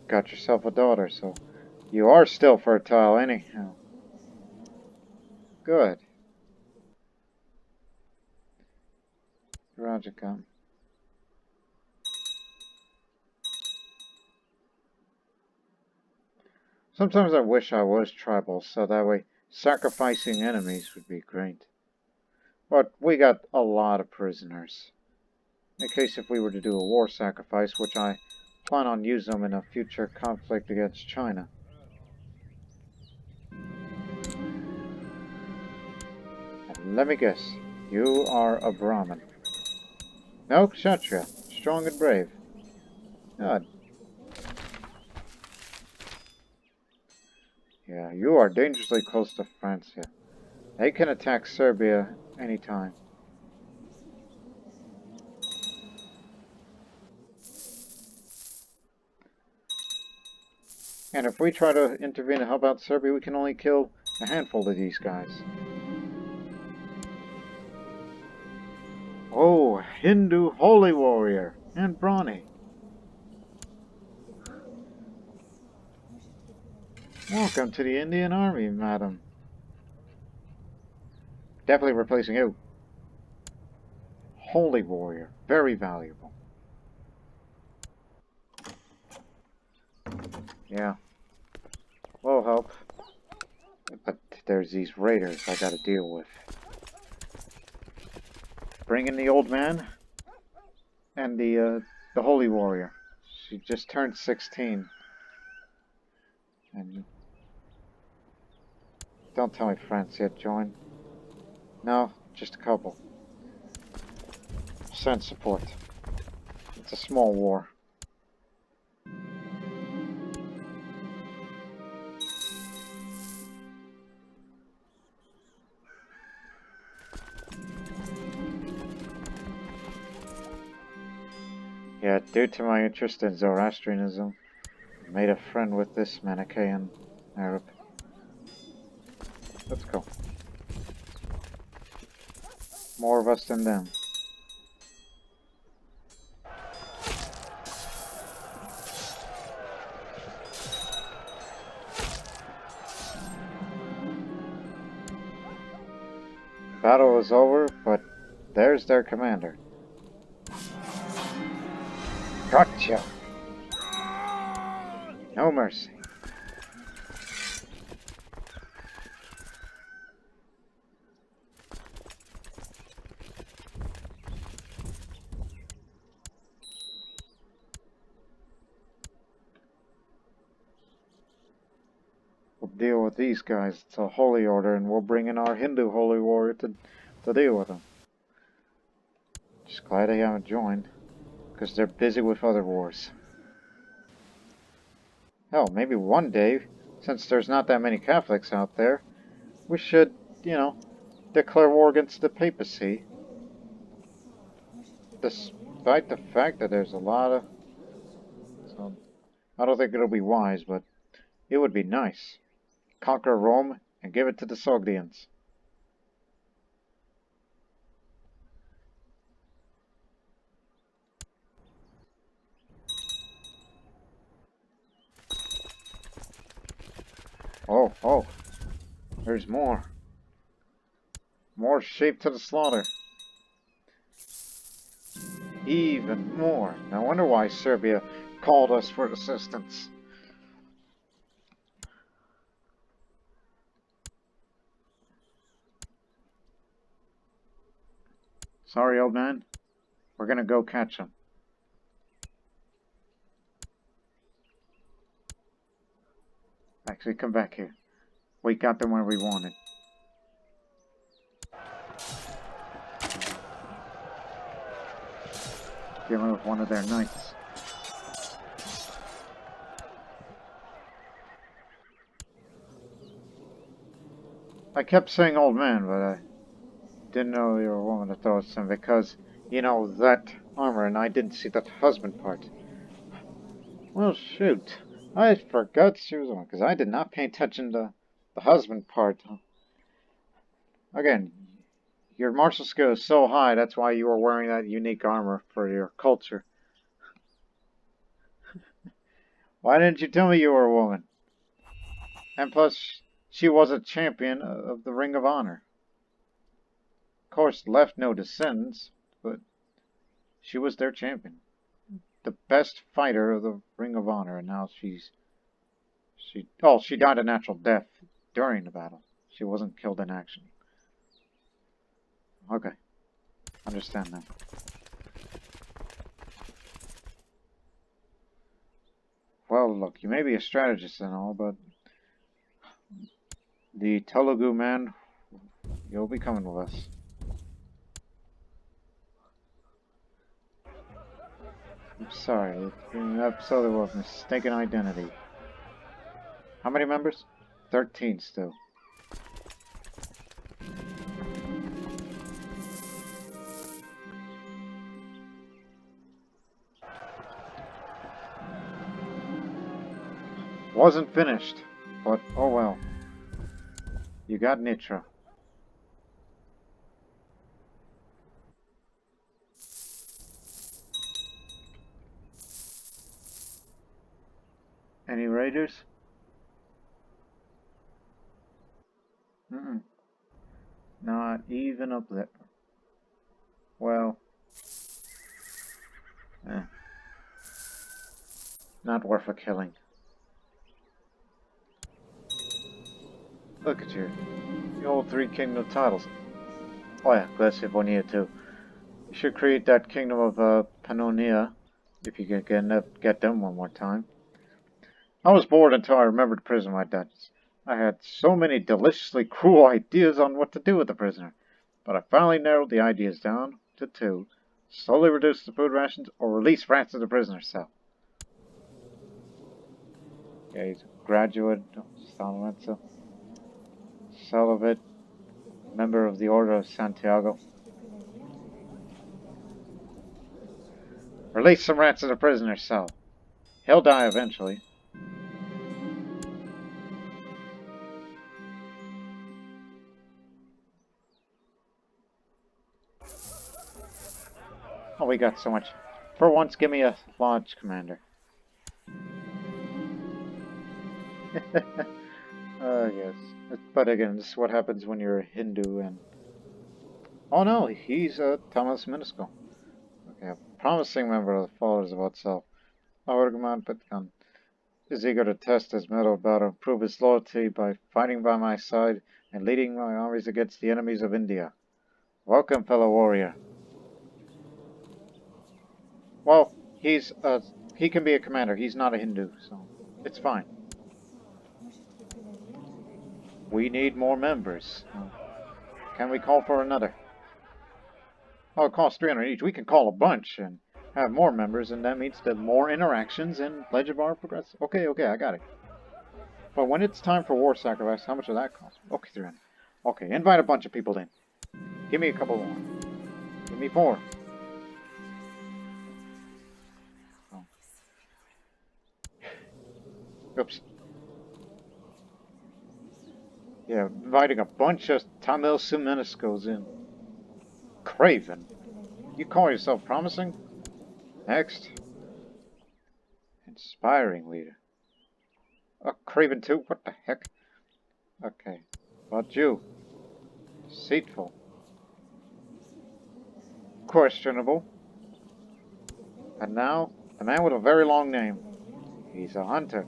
Got yourself a daughter, so you are still fertile anyhow. Good. Rajikam. Sometimes I wish I was tribal, so that way sacrificing enemies would be great. But we got a lot of prisoners. In case if we were to do a war sacrifice, which I plan on using them in a future conflict against China. And let me guess, you are a Brahmin. No, Kshatriya, strong and brave. Good. Yeah, you are dangerously close to France here. They can attack Serbia anytime. And if we try to intervene and help out Serbia, we can only kill a handful of these guys. Oh, Hindu holy warrior and Brawny. Welcome to the Indian Army, madam. Definitely replacing you. Holy warrior, very valuable. Yeah, will help. But there's these raiders I gotta deal with. Bring in the old man and the holy warrior. She just turned 16. And don't tell me France yet joined. No, just a couple. Send support. It's a small war. Yeah, due to my interest in Zoroastrianism, I made a friend with this Manichaean Arab. Let's go. More of us than them. Battle is over, but there's their commander. Gotcha! No mercy. We'll deal with these guys. It's a holy order, and we'll bring in our Hindu holy warrior to deal with them. Just glad they haven't joined, because they're busy with other wars. Hell, maybe one day, since there's not that many Catholics out there, we should, declare war against the papacy. Despite the fact that there's a lot of... So, I don't think it'll be wise, but it would be nice. Conquer Rome and give it to the Sogdians. Oh, there's more. More sheep to the slaughter. Even more. No wonder why Serbia called us for assistance. Sorry, old man. We're gonna go catch them. Actually, come back here. We got them where we wanted. Dealing with one of their knights. I kept saying old man, but I didn't know you were a woman to throw us in because, you know, that armor and I didn't see that husband part. Well, shoot. I forgot she was a woman because I did not pay attention to the husband part. Again, your martial skill is so high, that's why you were wearing that unique armor for your culture. Why didn't you tell me you were a woman? And plus, she was a champion of the Ring of Honor. Of course, left no descendants, but she was their champion. The best fighter of the Ring of Honor, and now she died a natural death during the battle. She wasn't killed in action. Okay, understand that. Well, look, you may be a strategist and all, but the Telugu man, you'll be coming with us. I'm sorry, it's been an episode of mistaken identity. How many members? 13 still. Wasn't finished, but oh well. You got Nitra. Any raiders? Mm-mm. Not even up there. Well, eh. Not worth a killing. Look at you. The old 3 kingdom titles. Oh yeah, Glacier Bonilla too. You should create that kingdom of Pannonia if you can get them one more time. I was bored until I remembered prison my dungeons. I had so many deliciously cruel ideas on what to do with the prisoner, but I finally narrowed the ideas down to 2. Slowly reduce the food rations or release rats in the prisoner's cell. Yeah, he's a graduate, celibate, member of the Order of Santiago. Release some rats in the prisoner's cell. He'll die eventually. Oh, we got so much. For once, give me a lodge commander. Yes. But again, this is what happens when you're a Hindu and... Oh no, he's Thomas Minuscule. Okay, a promising member of the followers of Otso. Orgman Pitkan is eager to test his mettle about to prove his loyalty by fighting by my side and leading my armies against the enemies of India. Welcome, fellow warrior. Well, he can be a commander. He's not a Hindu, so it's fine. We need more members. Can we call for another? Oh, it costs 300 each. We can call a bunch and have more members, and that means that more interactions and Legend Bar progress. Okay, I got it. But when it's time for war sacrifice, how much does that cost? Okay, 300. Okay, invite a bunch of people in. Give me a couple more. Give me 4. Oh. Oops. Yeah, inviting a bunch of Tamil Sumeniscos in. Craven. You call yourself promising? Next. Inspiring leader. Oh, Craven too? What the heck? Okay. About you. Deceitful. Questionable. And now, the man with a very long name. He's a hunter.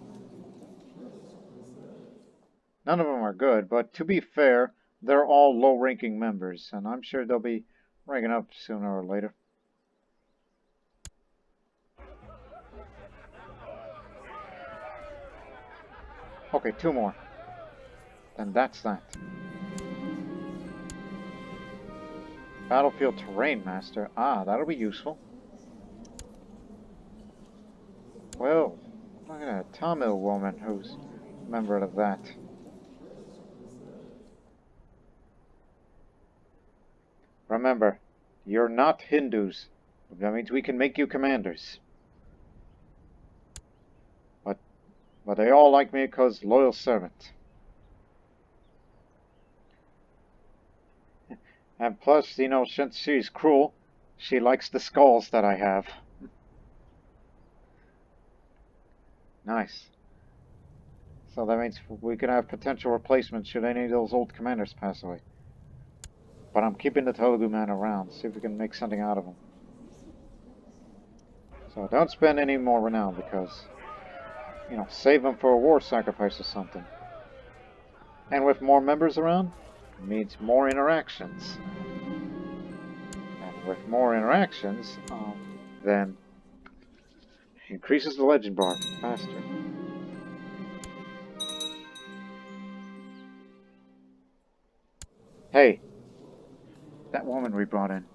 None of them are good, but to be fair, they're all low-ranking members, and I'm sure they'll be ranking up sooner or later. Okay, 2 more. Then that's that. Battlefield Terrain Master. Ah, that'll be useful. Well, look at a Tamil woman who's a member of that. remember, you're not Hindus. That means we can make you commanders. But they all like me because loyal servant. And plus, you know, since she's cruel, she likes the skulls that I have. Nice. So that means we can have potential replacements should any of those old commanders pass away. But I'm keeping the Telugu man around, see if we can make something out of him. So don't spend any more renown because, you know, save him for a war sacrifice or something. And with more members around, it means more interactions. And with more interactions, then increases the legend bar faster. Hey, that woman we brought in.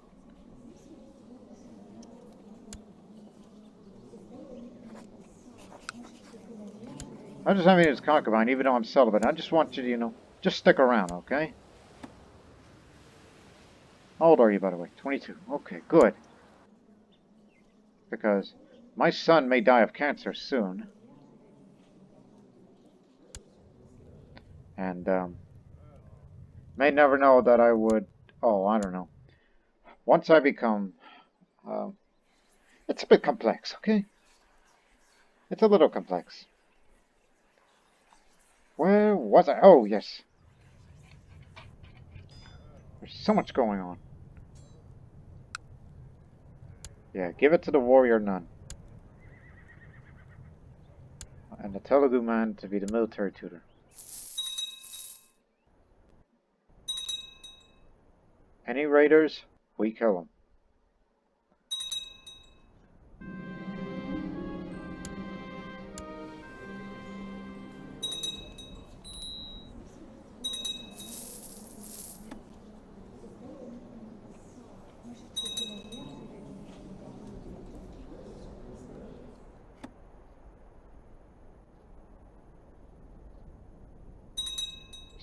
I'm just having his concubine, even though I'm celibate. I just want you to, you know, just stick around, okay? How old are you, by the way? 22. Okay, good. Because my son may die of cancer soon. And, may never know that I would... Oh, I don't know. Once I become... it's a bit complex, okay? It's a little complex. Where was I? Oh, yes. There's so much going on. Yeah, give it to the warrior nun. And the Telugu man to be the military tutor. Any raiders, we kill them.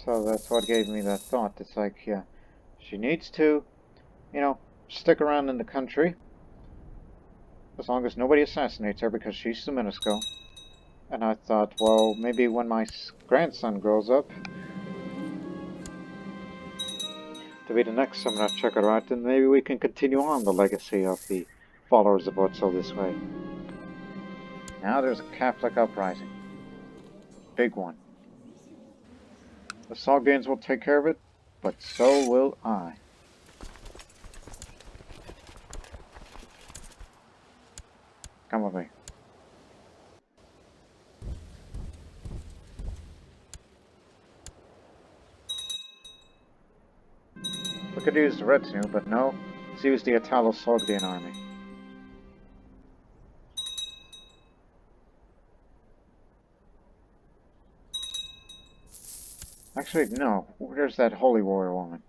So that's what gave me that thought. It's like, yeah, she needs to, you know, stick around in the country. As long as nobody assassinates her because she's the Minusco. And I thought, well, maybe when my grandson grows up to be the next Samrat Chakravartin, maybe we can continue on the legacy of the followers of Otso this way. Now there's a Catholic uprising. Big one. The Sogdians will take care of it, but so will I. Come with me. We could use the retinue, but no, let's use the Italo-Sogdian army. Actually, no. Where's that holy warrior woman?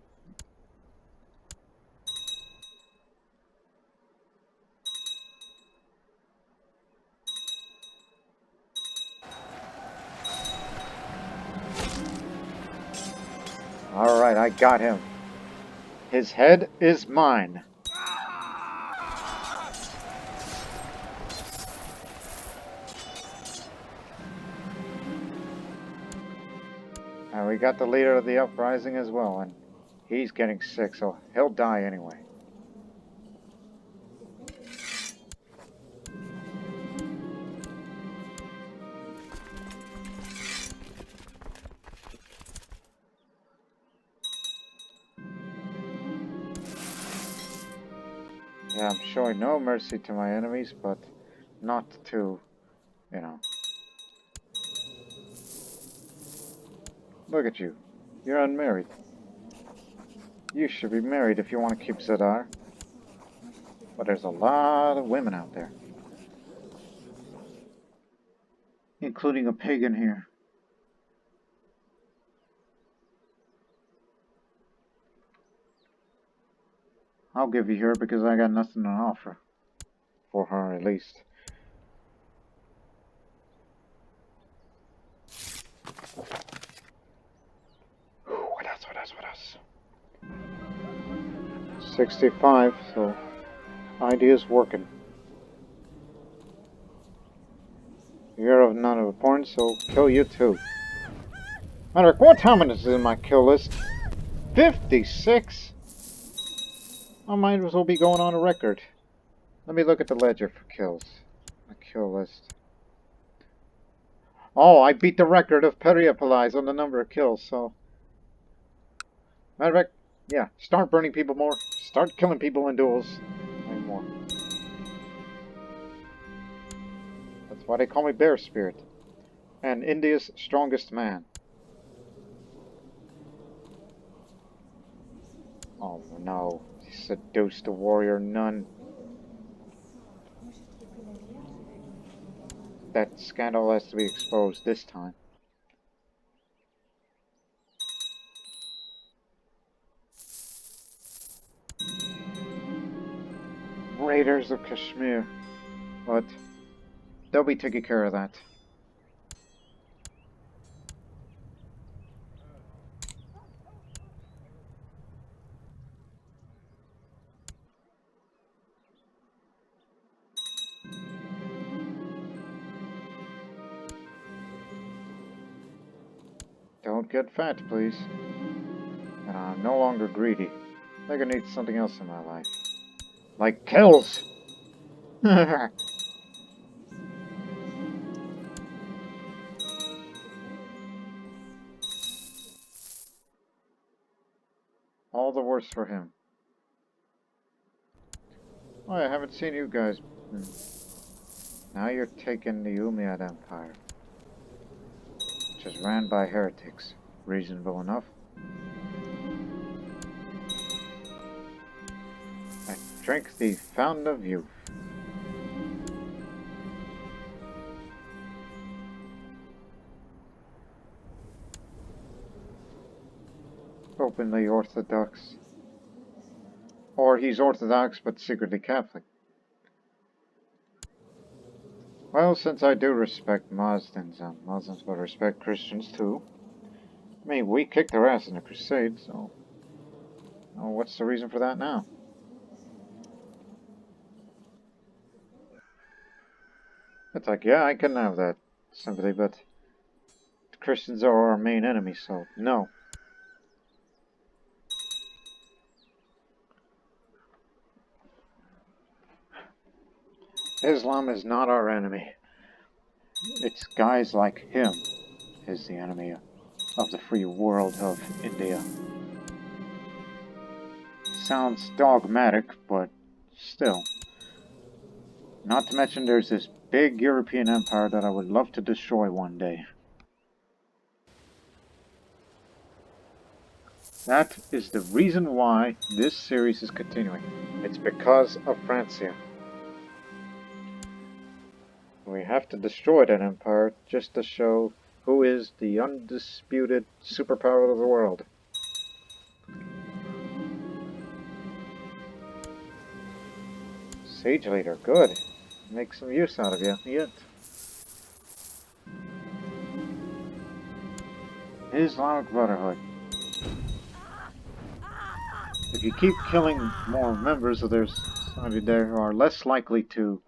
Alright, I got him. His head is mine. And we got the leader of the uprising as well, and he's getting sick, so he'll die anyway. Yeah, I'm showing no mercy to my enemies, but not to, you know. Look at you. You're unmarried. You should be married if you want to keep Zadar. But there's a lot of women out there. Including a pagan here. I'll give you her because I got nothing to offer. For her, at least. What else? 65, so idea's working. You're of none of importance, so kill you too. Matter of what time is in my kill list? 56? I might as well be going on a record. Let me look at the ledger for kills. My kill list. Oh, I beat the record of Periyapillai on the number of kills, so... Matter of fact, yeah, start burning people more. Start killing people in duels. Way more. That's why they call me Bear Spirit. And India's strongest man. Oh no, he seduced a warrior nun. That scandal has to be exposed this time. Raiders of Kashmir. But they'll be taking care of that. Don't get fat, please. And I'm no longer greedy. I think I need something else in my life. Like kills! All the worse for him. Oh, I haven't seen you guys. Now you're taking the Umayyad Empire, which is ran by heretics. Reasonable enough. I drink the fountain of youth. Openly Orthodox. Or he's Orthodox but secretly Catholic. Well, since I do respect Muslims, and Muslims will respect Christians too. I mean, we kicked their ass in the Crusade, so... Oh, what's the reason for that now? It's like, yeah, I can have that sympathy, but... the Christians are our main enemy, so no. Islam is not our enemy. It's guys like him is the enemy of the free world of India. Sounds dogmatic, but still. Not to mention there's this big European empire that I would love to destroy one day. That is the reason why this series is continuing. It's because of Francia. We have to destroy that empire just to show who is the undisputed superpower of the world. Siege leader, good. Make some use out of you. Yet. Islamic Brotherhood. If you keep killing more members of their society, they are less likely to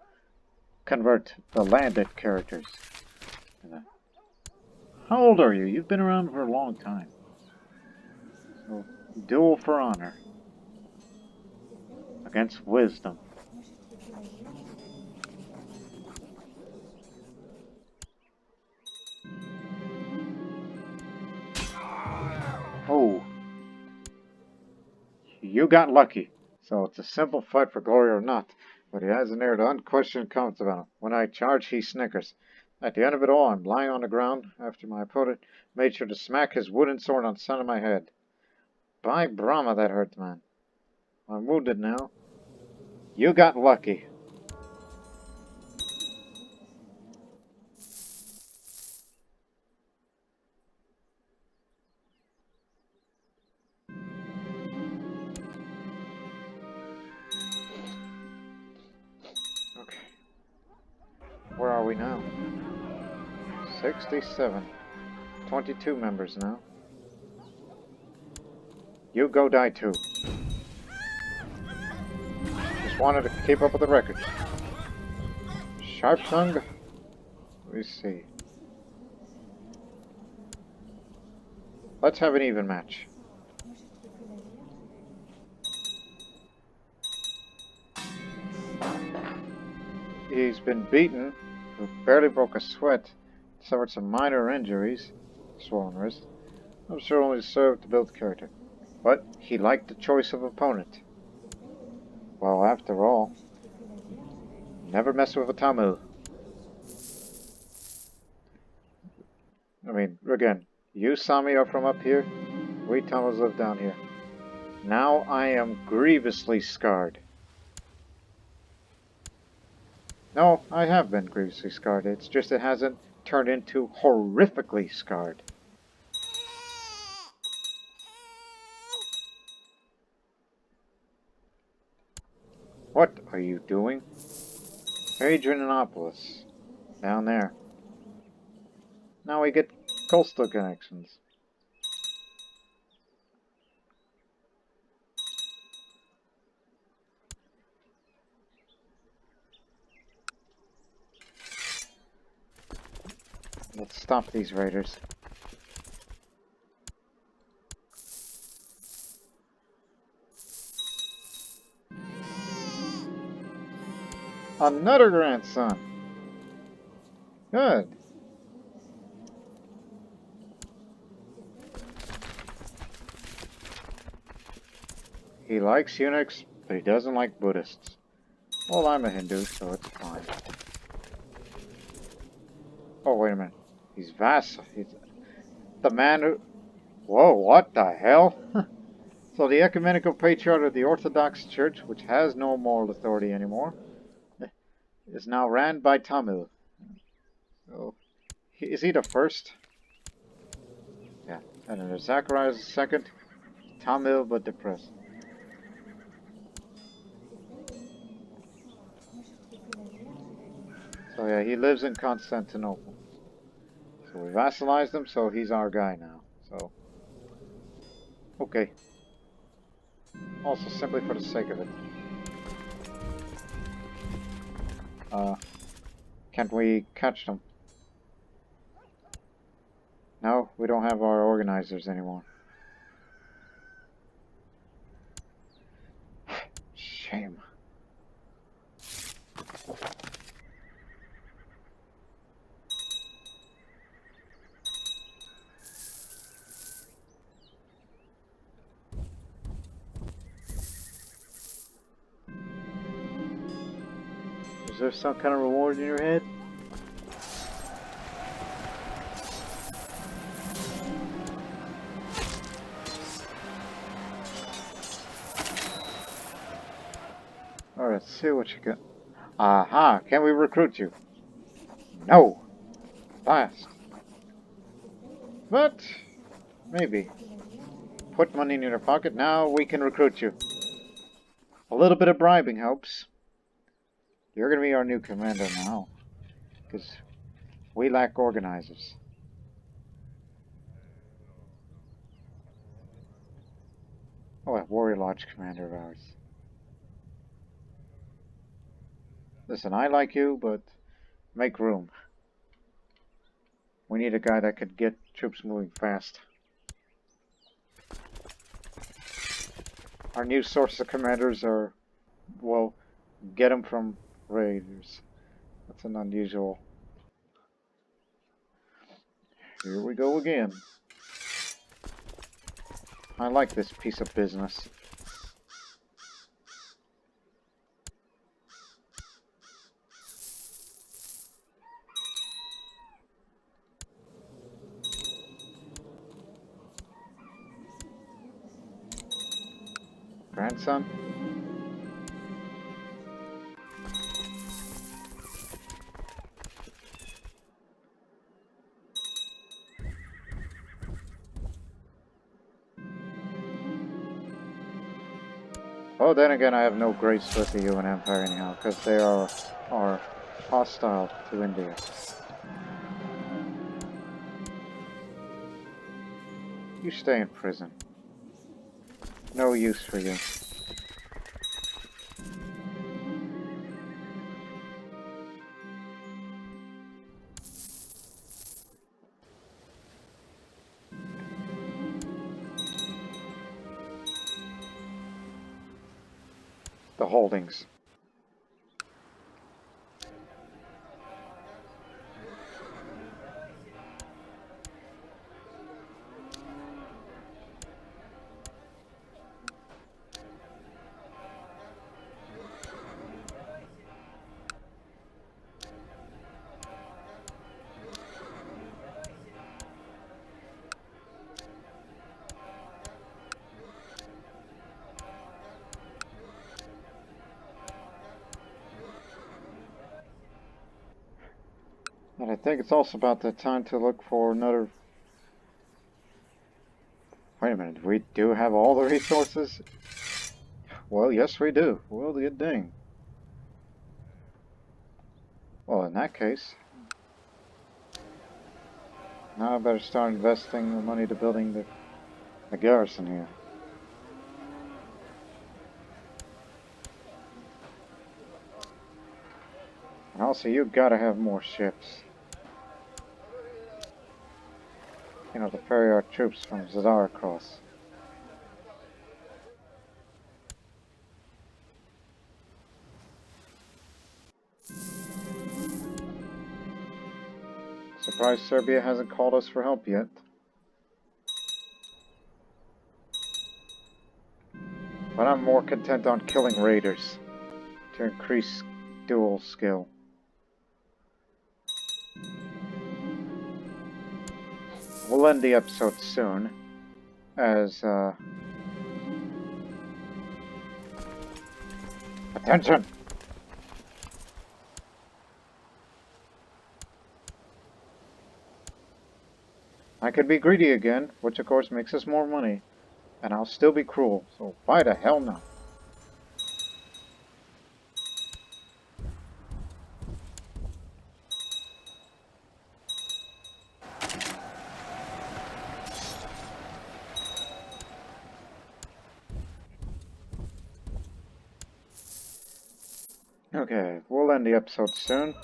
convert the landed characters. How old are you? You've been around for a long time. So, duel for honor. Against wisdom. Oh. You got lucky. So it's a simple fight for glory or not. But he has an air to unquestioned confidence about him. When I charge, he snickers. At the end of it all, I'm lying on the ground after my opponent made sure to smack his wooden sword on the side of my head. By Brahma, that hurt, man. I'm wounded now. You got lucky. Okay. Where are we now? 67. 22 members now. You go die too. just wanted to keep up with the record. Sharp tongue. Let me see. Let's have an even match. He's been beaten, barely broke a sweat, suffered some minor injuries, swollen wrist. I'm sure only served to build character. But he liked the choice of opponent. Well, after all, never mess with a Tamil. I mean, again, you Sami are from up here, we Tamils live down here. Now I am grievously scarred. No, I have been grievously scarred. It's just it hasn't turned into horrifically scarred. What are you doing? Adrianopolis. Down there. Now we get coastal connections. Let's stop these raiders. Another grandson. Good. He likes eunuchs, but he doesn't like Buddhists. Well, I'm a Hindu, so it's fine. Oh, wait a minute. He's vassal. He's the man who... Whoa, what the hell? So the ecumenical patriarch of the Orthodox Church, which has no moral authority anymore, is now ran by Tamil. So, is he the first? Yeah. And then there's Zacharias the second. Tamil, but depressed. So yeah, he lives in Constantinople. So we vassalized him, so he's our guy now. So, okay. Also, simply for the sake of it. Can't we catch them? No, we don't have our organizers anymore. Shame. Is there some kind of reward in your head? Alright, let's see what you got. Aha! Can we recruit you? No! Last. But, maybe. Put money in your pocket, now we can recruit you. A little bit of bribing helps. You're gonna be our new commander now. Because we lack organizers. Oh, a Warrior Lodge commander of ours. Listen, I like you, but make room. We need a guy that could get troops moving fast. Our new source of commanders are, well, get them from raiders. That's an unusual. Here we go again. I like this piece of business. Grandson? Oh, then again, I have no grace with the UN Empire anyhow, because they are hostile to India. You stay in prison. No use for you. the holdings. And I think it's also about the time to look for another... Wait a minute, we do have all the resources? Well, yes we do. Well, good dang. Well, in that case, now I better start investing the money to building the garrison here. And also, you gotta have more ships. You know, to ferry our troops from Zadar across. Surprised Serbia hasn't called us for help yet. But I'm more content on killing raiders to increase dual skill. We'll end the episode soon, as, Attention! I could be greedy again, which of course makes us more money, and I'll still be cruel, so why the hell not? Okay, we'll end the episode soon,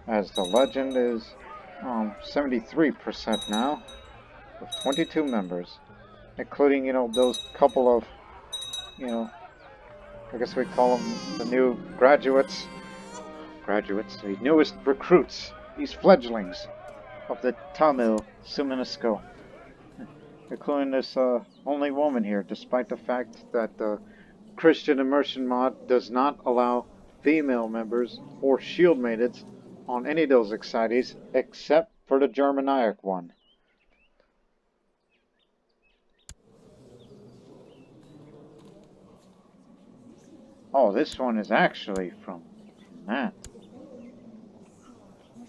as the legend is 73% now, with 22 members, including, you know, those couple of, you know, I guess we call them the new graduates, the newest recruits, these fledglings of the Tamil Suminisco, including this only woman here, despite the fact that the Christian immersion mod does not allow female members or shield maidens on any of those excites except for the Germaniac one. Oh, this one is actually from that.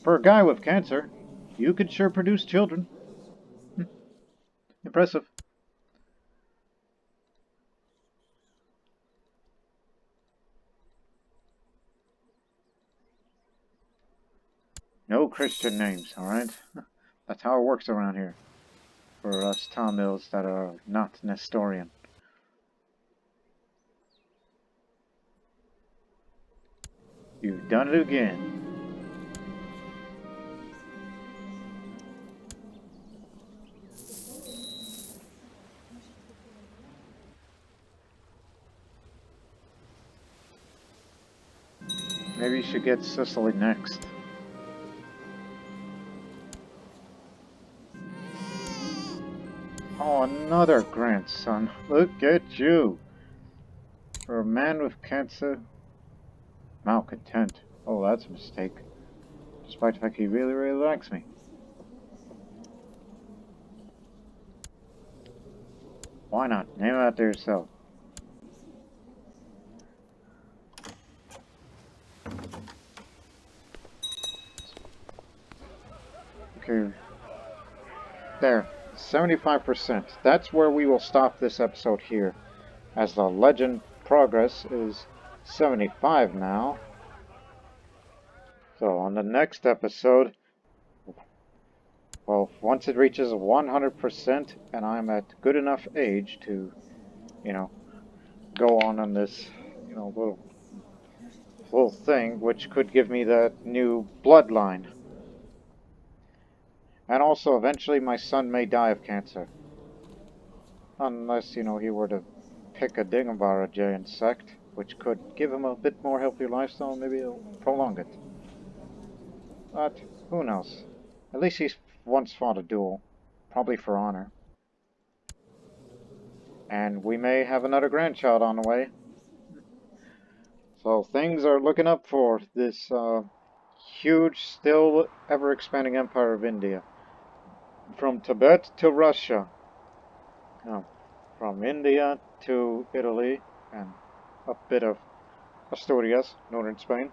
For a guy with cancer, you could sure produce children. Impressive. No Christian names, alright? That's how it works around here. For us Tamils that are not Nestorian. You've done it again. Maybe you should get Sicily next. Oh, another grandson. Look at you. For a man with cancer, malcontent. Oh, that's a mistake. Despite the fact he really, really likes me. Why not? Name it after yourself. Okay. There. 75%. That's where we will stop this episode here. As the legend progress is 75 now. So on the next episode, well, once it reaches 100% and I'm at good enough age to, you know, go on this, you know, little thing, which could give me that new bloodline. And also, eventually my son may die of cancer. Unless, you know, he were to pick a Dingambara giant sect, which could give him a bit more healthier lifestyle, maybe it'll prolong it. But who knows? At least he's once fought a duel, probably for honor. And we may have another grandchild on the way. So things are looking up for this huge, still ever-expanding Empire of India. From Tibet to Russia. From India to Italy, and a bit of Asturias, northern Spain.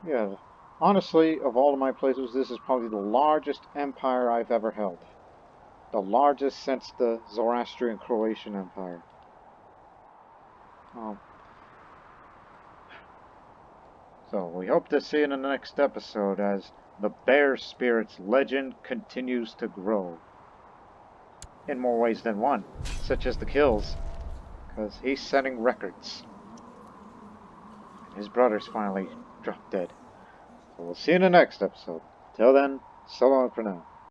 Yeah, honestly, of all of my places, this is probably the largest empire I've ever held. The largest since the Zoroastrian Croatian Empire. So we hope to see you in the next episode as the Bear Spirit's legend continues to grow. In more ways than one, such as the kills, because he's setting records. His brother's finally dropped dead. So we'll see you in the next episode. Till then, so long for now.